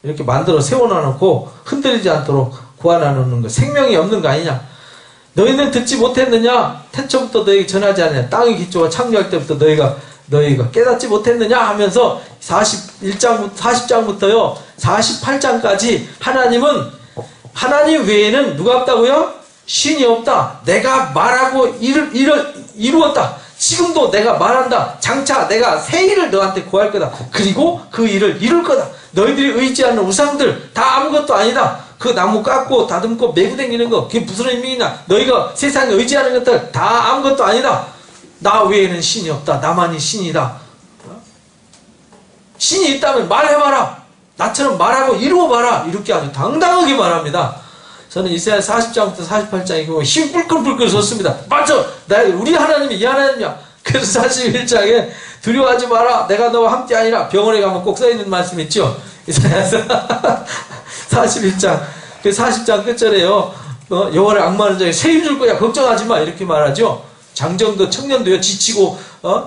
이렇게 만들어 세워놔놓고 흔들리지 않도록 구워놔놓는 거, 생명이 없는 거 아니냐? 너희는 듣지 못했느냐? 태초부터 너희에게 전하지 않느냐? 땅의 기초가 창조할 때부터 너희가 깨닫지 못했느냐? 하면서 40장부터요 48장까지 하나님 외에는 누가 없다고요? 신이 없다. 내가 말하고 이루었다. 지금도 내가 말한다. 장차 내가 새 일을 너한테 구할 거다. 그리고 그 일을 이룰 거다. 너희들이 의지하는 우상들 다 아무것도 아니다. 그 나무 깎고 다듬고 메고 다니는 거 그게 무슨 의미냐? 너희가 세상에 의지하는 것들 다 아무것도 아니다. 나 외에는 신이 없다. 나만이 신이다. 신이 있다면 말해봐라. 나처럼 말하고 이루어봐라. 이렇게 아주 당당하게 말합니다. 저는 이사야 40장부터 48장에 보면 힘 뿔끌뿔끌 솟습니다. 맞아! 우리 하나님이 이 하나님이야. 그래서 41장에 두려워하지 마라. 내가 너와 함께 아니라 병원에 가면 꼭 써있는 말씀 있죠. 이사야서 41장 그 40장 끝절에요. 여호와를 앙망하는 자에게 새 힘 줄 거야. 걱정하지 마. 이렇게 말하죠. 장정도 청년도요 지치고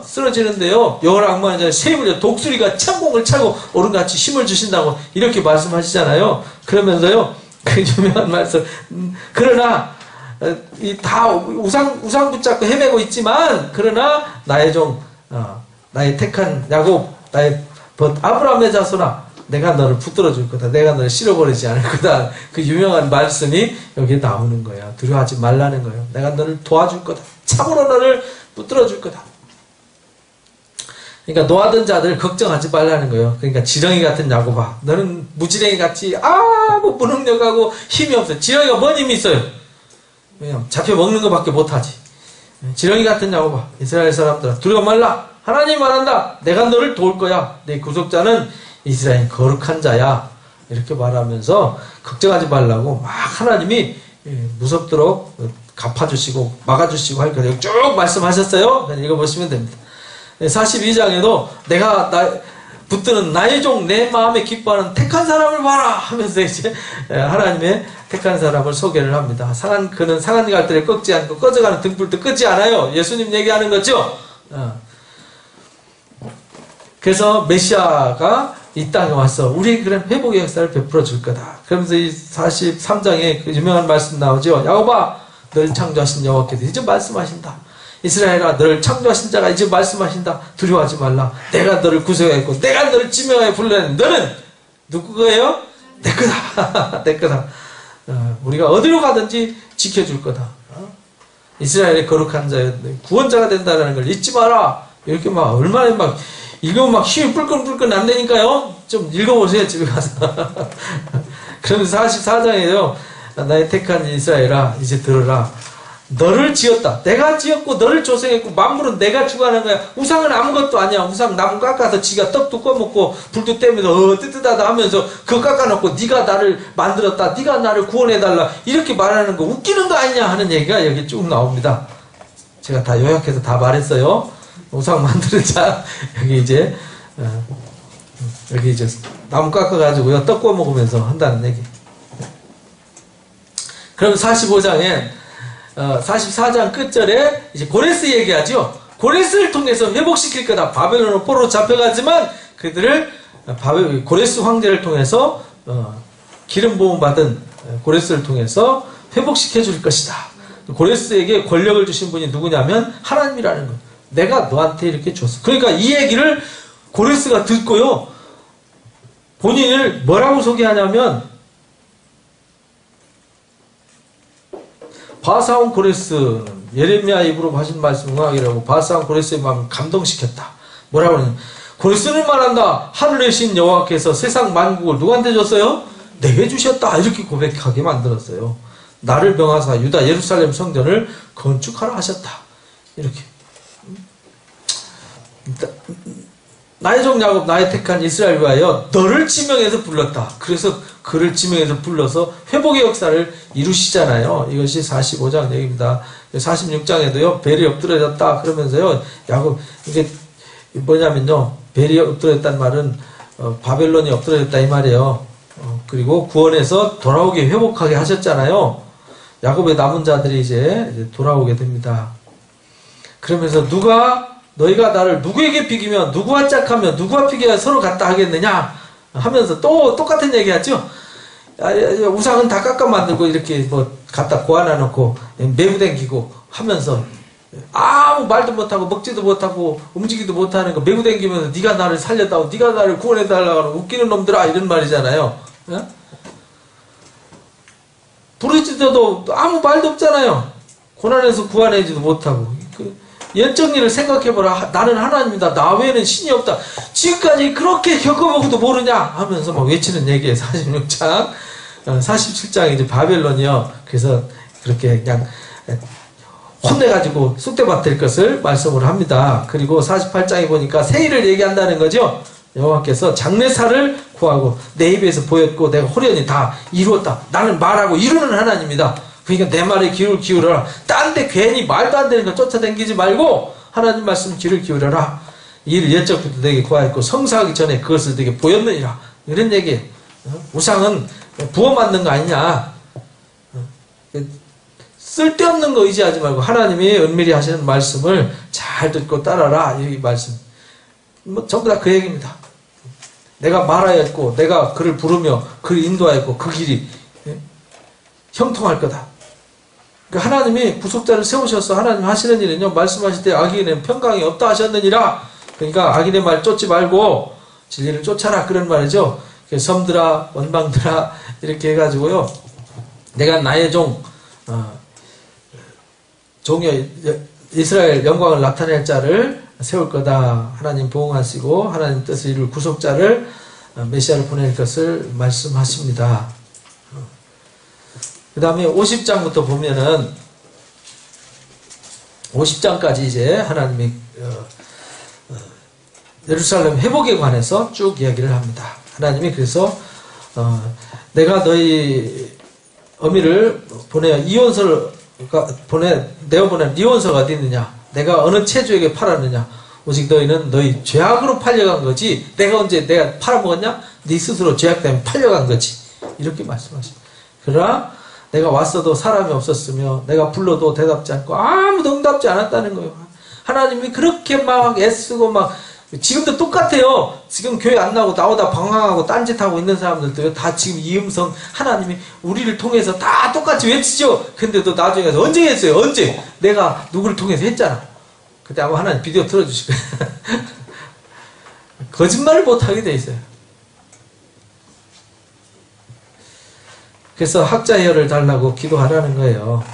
쓰러지는데요. 여호와를 앙망하는 자에게 새 힘을 줘. 독수리가 창공을 차고 오른같이 힘을 주신다고 이렇게 말씀하시잖아요. 그러면서요. 그 유명한 말씀. 그러나 다 우상 붙잡고 헤매고 있지만 그러나 나의 종 나의 택한 야곱 나의 아브라함의 자손아 내가 너를 붙들어 줄 거다. 내가 너를 실어버리지 않을 거다. 그 유명한 말씀이 여기에 나오는 거야. 두려워하지 말라는 거예요. 내가 너를 도와줄 거다. 참으로 너를 붙들어 줄 거다. 그러니까 노하던 자들 걱정하지 말라는 거예요. 그러니까 지렁이 같은 야곱아, 너는 무지렁이 같이 아무 무능력하고 힘이 없어. 지렁이가 뭔 힘이 있어요? 왜냐면 잡혀 먹는 것밖에 못하지. 지렁이 같은 야곱아, 이스라엘 사람들아 두려워 말라. 하나님 말한다. 내가 너를 도울 거야. 내 구속자는 이스라엘 거룩한 자야. 이렇게 말하면서 걱정하지 말라고 막 하나님이 무섭도록 갚아주시고 막아주시고 할 거예요. 쭉 말씀하셨어요. 그냥 읽어보시면 됩니다. 42장에도 내가 붙드는 나의 종 내 마음에 기뻐하는 택한 사람을 봐라 하면서 이제 하나님의 택한 사람을 소개를 합니다. 그는 상한 갈대를 꺾지 않고 꺼져가는 등불도 끄지 않아요. 예수님 얘기하는 거죠. 그래서 메시아가 이 땅에 와서 우리에게 그런 회복의 역사를 베풀어 줄 거다. 그러면서 이 43장에 그 유명한 말씀 나오죠. 야곱아 너를 창조하신 여호와께서 이제 말씀하신다. 이스라엘아 너를 창조하신 자가 이제 말씀하신다. 두려워하지 말라. 내가 너를 구속했고 내가 너를 지명하여 불러낸 너는 누구 거예요? 내 거다. 내 거다. 우리가 어디로 가든지 지켜줄 거다. 이스라엘의 거룩한 자였는데 구원자가 된다는 걸 잊지 마라. 이렇게 막 얼마나 막 읽으면 막 힘이 뿔끈뿔끈 안 되니까요. 좀 읽어보세요 집에 가서. 그러면서 44장에요. 나의 택한 이스라엘아 이제 들어라. 너를 지었다. 내가 지었고 너를 조성했고 만물은 내가 주관하는 거야. 우상은 아무것도 아니야. 우상 나무 깎아서 지가 떡도 꺼먹고 불도 떼면서 뜨뜻하다 하면서 그거 깎아놓고 네가 나를 만들었다. 네가 나를 구원해달라. 이렇게 말하는 거 웃기는 거 아니냐 하는 얘기가 여기 쭉 나옵니다. 제가 다 요약해서 다 말했어요. 우상 만드는 자 여기 이제 나무 깎아가지고요 떡 꺼먹으면서 한다는 얘기. 그럼 45장에 44장 끝절에 이제 고레스 얘기하죠. 고레스를 통해서 회복시킬 거다. 바벨론으로 포로로 잡혀가지만 그들을 고레스 황제를 통해서 기름 부음 받은 고레스를 통해서 회복시켜 줄 것이다. 고레스에게 권력을 주신 분이 누구냐면 하나님이라는 거예요. 내가 너한테 이렇게 줬어. 그러니까 이 얘기를 고레스가 듣고요. 본인을 뭐라고 소개하냐면 바사온 고레스는 예레미야 입으로 하신 말씀 응하기라고 바사온 고레스의 마음을 감동시켰다. 뭐라고 하느냐. 고레스는 말한다. 하늘의 신 여호와께서 세상 만국을 누구한테 줬어요? 내게 주셨다. 이렇게 고백하게 만들었어요. 나를 명하사 유다 예루살렘 성전을 건축하라 하셨다. 이렇게. 나의 종 야곱 나의 택한 이스라엘 위하여 너를 지명해서 불렀다. 그래서 그를 지명해서 불러서 회복의 역사를 이루시잖아요. 이것이 45장 얘기입니다. 46장에도요 벨이 엎드려졌다 그러면서요 야곱 이게 뭐냐면요 벨이 엎드려졌다는 말은 바벨론이 엎드려졌다 이 말이에요. 그리고 구원해서 돌아오게 회복하게 하셨잖아요. 야곱의 남은 자들이 이제 돌아오게 됩니다. 그러면서 너희가 나를 누구에게 비기면 누구와 짝하면 누구와 비교하여 서로 같다 하겠느냐 하면서 또 똑같은 얘기 하죠. 우상은 다 깎아 만들고 이렇게 뭐 갖다 고아놔 놓고 매부 댕기고 하면서 아무 말도 못하고 먹지도 못하고 움직이도 못하는 거 매부 댕기면서 네가 나를 살렸다고 네가 나를 구원해달라고 하는 웃기는 놈들아 이런 말이잖아요. 부르짖어도 아무 말도 없잖아요. 고난에서 구원하지도 못하고. 옛적 일을 생각해보라. 나는 하나님이다. 나 외에는 신이 없다. 지금까지 그렇게 겪어보고도 모르냐 하면서 막 외치는 얘기예요. 46장 47장에 이제 바벨론이요. 그래서 그렇게 그냥 혼내가지고 쑥대밭 것을 말씀을 합니다. 그리고 48장에 보니까 세일을 얘기한다는 거죠. 여호와께서 장래사를 구하고 내 입에서 보였고 내가 호련히 다 이루었다. 나는 말하고 이루는 하나님이다. 그러니까 내 말에 귀를 기울여라. 딴 데 괜히 말도 안 되는 거 쫓아다니지 말고 하나님 말씀 귀를 기울여라. 이를 옛적부터 내게 구하였고 성사하기 전에 그것을 내게 보였느니라. 이런 얘기예요. 우상은 부어 만든 거 아니냐. 쓸데없는 거 의지하지 말고 하나님이 은밀히 하시는 말씀을 잘 듣고 따라라. 이 말씀. 뭐 전부 다 그 얘기입니다. 내가 말하였고 내가 그를 부르며 그를 인도하였고 그 길이 형통할 거다. 그러니까 하나님이 구속자를 세우셔서 하나님 하시는 일은요. 말씀하실 때 악인은 평강이 없다 하셨느니라. 그러니까 악인의 말 쫓지 말고 진리를 쫓아라 그런 말이죠. 섬들아 원방들아 이렇게 해가지고요. 내가 나의 종이 이스라엘 영광을 나타낼 자를 세울 거다. 하나님 보응하시고 하나님 뜻을 이룰 구속자를 메시아를 보낼 것을 말씀하십니다. 그 다음에 50장부터 보면은 50장까지 이제 하나님이 예루살렘 회복에 관해서 쭉 이야기를 합니다. 하나님이 그래서 내가 너희 어미를 보내어 이혼설 내어보낸 리온서가 어디 있느냐? 내가 어느 체주에게 팔았느냐? 오직 너희는 너희 죄악으로 팔려간 거지. 내가 언제 내가 팔아먹었냐? 네 스스로 죄악 때문에 팔려간 거지. 이렇게 말씀하십니다. 그러나 내가 왔어도 사람이 없었으며 내가 불러도 대답지 않고 아무도 응답지 않았다는 거예요. 하나님이 그렇게 막 애쓰고 막 지금도 똑같아요. 지금 교회 안 나오고 나오다 방황하고 딴짓하고 있는 사람들도요. 다 지금 이 음성 하나님이 우리를 통해서 다 똑같이 외치죠. 근데도 나중에 가서 언제 했어요? 언제? 내가 누구를 통해서 했잖아. 그때 아마 하나님 비디오 틀어주실 거예요. 거짓말을 못하게 돼 있어요. 그래서 학자혈을 달라고 기도하라는 거예요.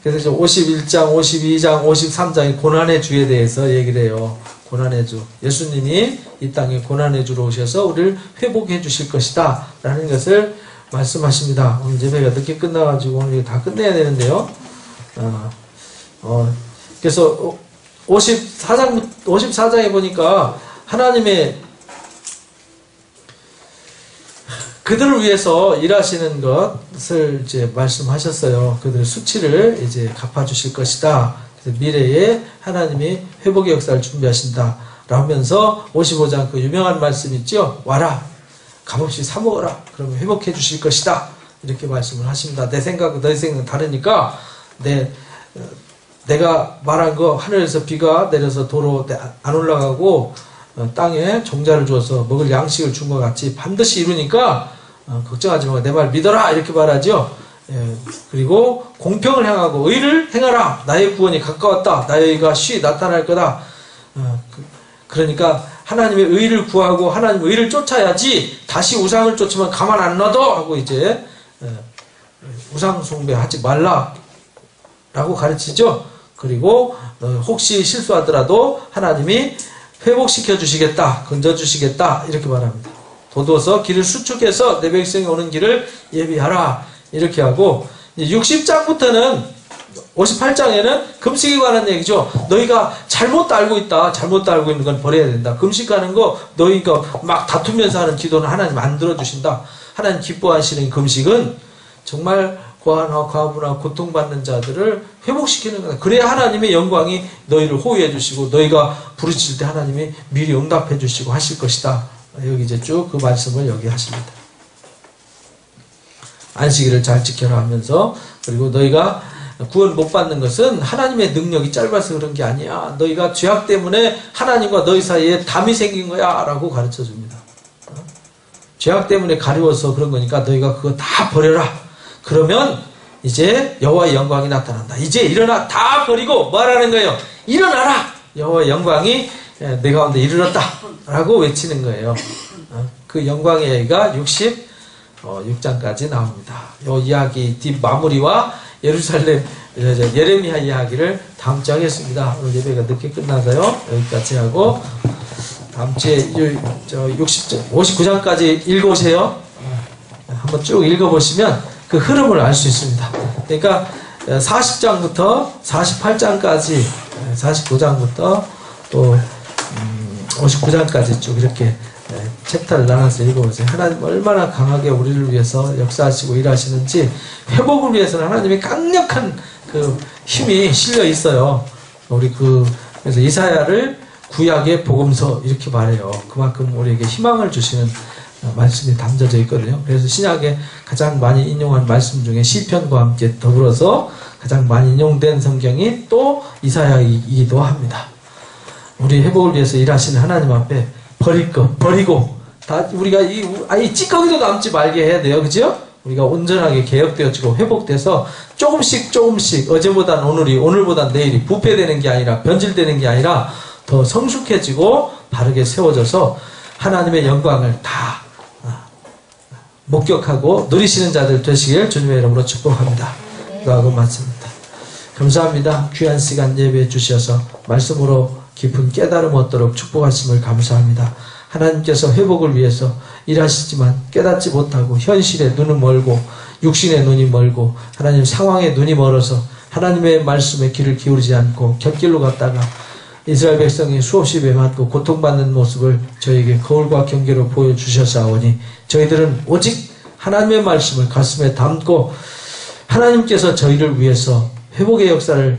그래서 이제 51장, 52장, 53장의 고난의 주에 대해서 얘기를 해요. 고난의 주. 예수님이 이 땅에 고난의 주로 오셔서 우리를 회복해 주실 것이다. 라는 것을 말씀하십니다. 오늘 예배가 늦게 끝나가지고 오늘 다 끝내야 되는데요. 그래서 54장에 보니까 하나님의 그들을 위해서 일하시는 것을 이제 말씀하셨어요. 그들의 수치를 이제 갚아주실 것이다. 그래서 미래에 하나님이 회복의 역사를 준비하신다. 라면서 55장 그 유명한 말씀 있죠? 와라. 값없이 사먹어라. 그러면 회복해 주실 것이다. 이렇게 말씀을 하십니다. 내 생각과 너희 생각은 다르니까 내가 말한 거 하늘에서 비가 내려서 도로 안 올라가고 땅에 종자를 주어서 먹을 양식을 준 것 같이 반드시 이루니까 걱정하지 말고 내 말 믿어라 이렇게 말하죠. 그리고 공평을 향하고 의를 행하라. 나의 구원이 가까웠다. 나의 의가 쉬 나타날 거다. 그러니까 하나님의 의를 구하고 하나님의 의를 쫓아야지 다시 우상을 쫓으면 가만 안 놔둬 하고 이제 우상 숭배하지 말라 라고 가르치죠. 그리고 혹시 실수하더라도 하나님이 회복시켜 주시겠다, 건져 주시겠다 이렇게 말합니다. 도도서 길을 수축해서 내 백성이 오는 길을 예비하라 이렇게 하고 60장부터는 58장에는 금식에 관한 얘기죠. 너희가 잘못 알고 있다. 잘못 알고 있는 건 버려야 된다. 금식하는 거 너희가 막 다투면서 하는 기도는 하나님 안 들어주신다. 하나님 기뻐하시는 금식은 정말 고아나 과부나 고통받는 자들을 회복시키는 거다. 그래야 하나님의 영광이 너희를 호위해 주시고 너희가 부르실 때 하나님이 미리 응답해 주시고 하실 것이다. 여기 이제 쭉 그 말씀을 여기 하십니다. 안식일을 잘 지켜라 하면서 그리고 너희가 구원 못 받는 것은 하나님의 능력이 짧아서 그런 게 아니야. 너희가 죄악 때문에 하나님과 너희 사이에 담이 생긴 거야 라고 가르쳐 줍니다. 죄악 때문에 가려워서 그런 거니까 너희가 그거 다 버려라. 그러면 이제 여호와의 영광이 나타난다. 이제 일어나. 다 버리고 뭐 하라는 거예요? 일어나라. 여호와의 영광이 내 가운데 이르렀다 라고 외치는 거예요. 그 영광의 얘기가 66장까지 나옵니다. 이 이야기 뒷 마무리와 예루살렘 예레미야 이야기를 다음 주에 하겠습니다. 오늘 예배가 늦게 끝나서요. 여기까지 하고 다음 주에 59장까지 읽어오세요. 한번 쭉 읽어보시면 그 흐름을 알 수 있습니다. 그러니까 40장부터 48장까지 49장부터 또 59장까지 쭉 이렇게 챕터를 나눠서 읽어보세요. 하나님 얼마나 강하게 우리를 위해서 역사하시고 일하시는지 회복을 위해서는 하나님의 강력한 그 힘이 실려 있어요. 그래서 이사야를 구약의 복음서 이렇게 말해요. 그만큼 우리에게 희망을 주시는 말씀이 담겨져 있거든요. 그래서 신약에 가장 많이 인용한 말씀 중에 시편과 함께 더불어서 가장 많이 인용된 성경이 또 이사야이기도 합니다. 우리 회복을 위해서 일하시는 하나님 앞에 버릴 거 버리고 다 우리가 이 찌꺼기도 남지 말게 해야 돼요. 그죠? 우리가 온전하게 개혁되어지고 회복돼서 조금씩 어제보단 오늘보단 내일이 부패되는 게 아니라 변질되는 게 아니라 더 성숙해지고 바르게 세워져서 하나님의 영광을 다 목격하고 누리시는 자들 되시길 주님의 이름으로 축복합니다. 기도하고 마칩니다. 감사합니다. 귀한 시간 예배해 주셔서 말씀으로 깊은 깨달음 얻도록 축복하심을 감사합니다. 하나님께서 회복을 위해서 일하시지만 깨닫지 못하고 현실에 눈은 멀고 육신의 눈이 멀고 하나님 상황에 눈이 멀어서 하나님의 말씀에 귀를 기울이지 않고 곁길로 갔다가 이스라엘 백성이 수없이 배맞고 고통받는 모습을 저에게 거울과 경계로 보여주셨사오니 저희들은 오직 하나님의 말씀을 가슴에 담고 하나님께서 저희를 위해서 회복의 역사를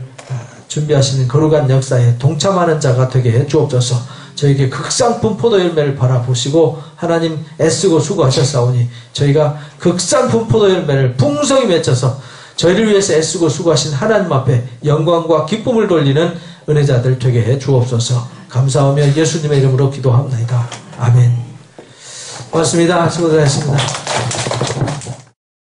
준비하시는 거룩한 역사에 동참하는 자가 되게 해 주옵소서. 저에게 극상품 포도 열매를 바라보시고 하나님 애쓰고 수고하셨사오니 저희가 극상품 포도 열매를 풍성히 맺혀서 저희를 위해서 애쓰고 수고하신 하나님 앞에 영광과 기쁨을 돌리는 은혜자들 되게 해 주옵소서. 감사하며 예수님의 이름으로 기도합니다. 아멘. 고맙습니다. 수고하셨습니다.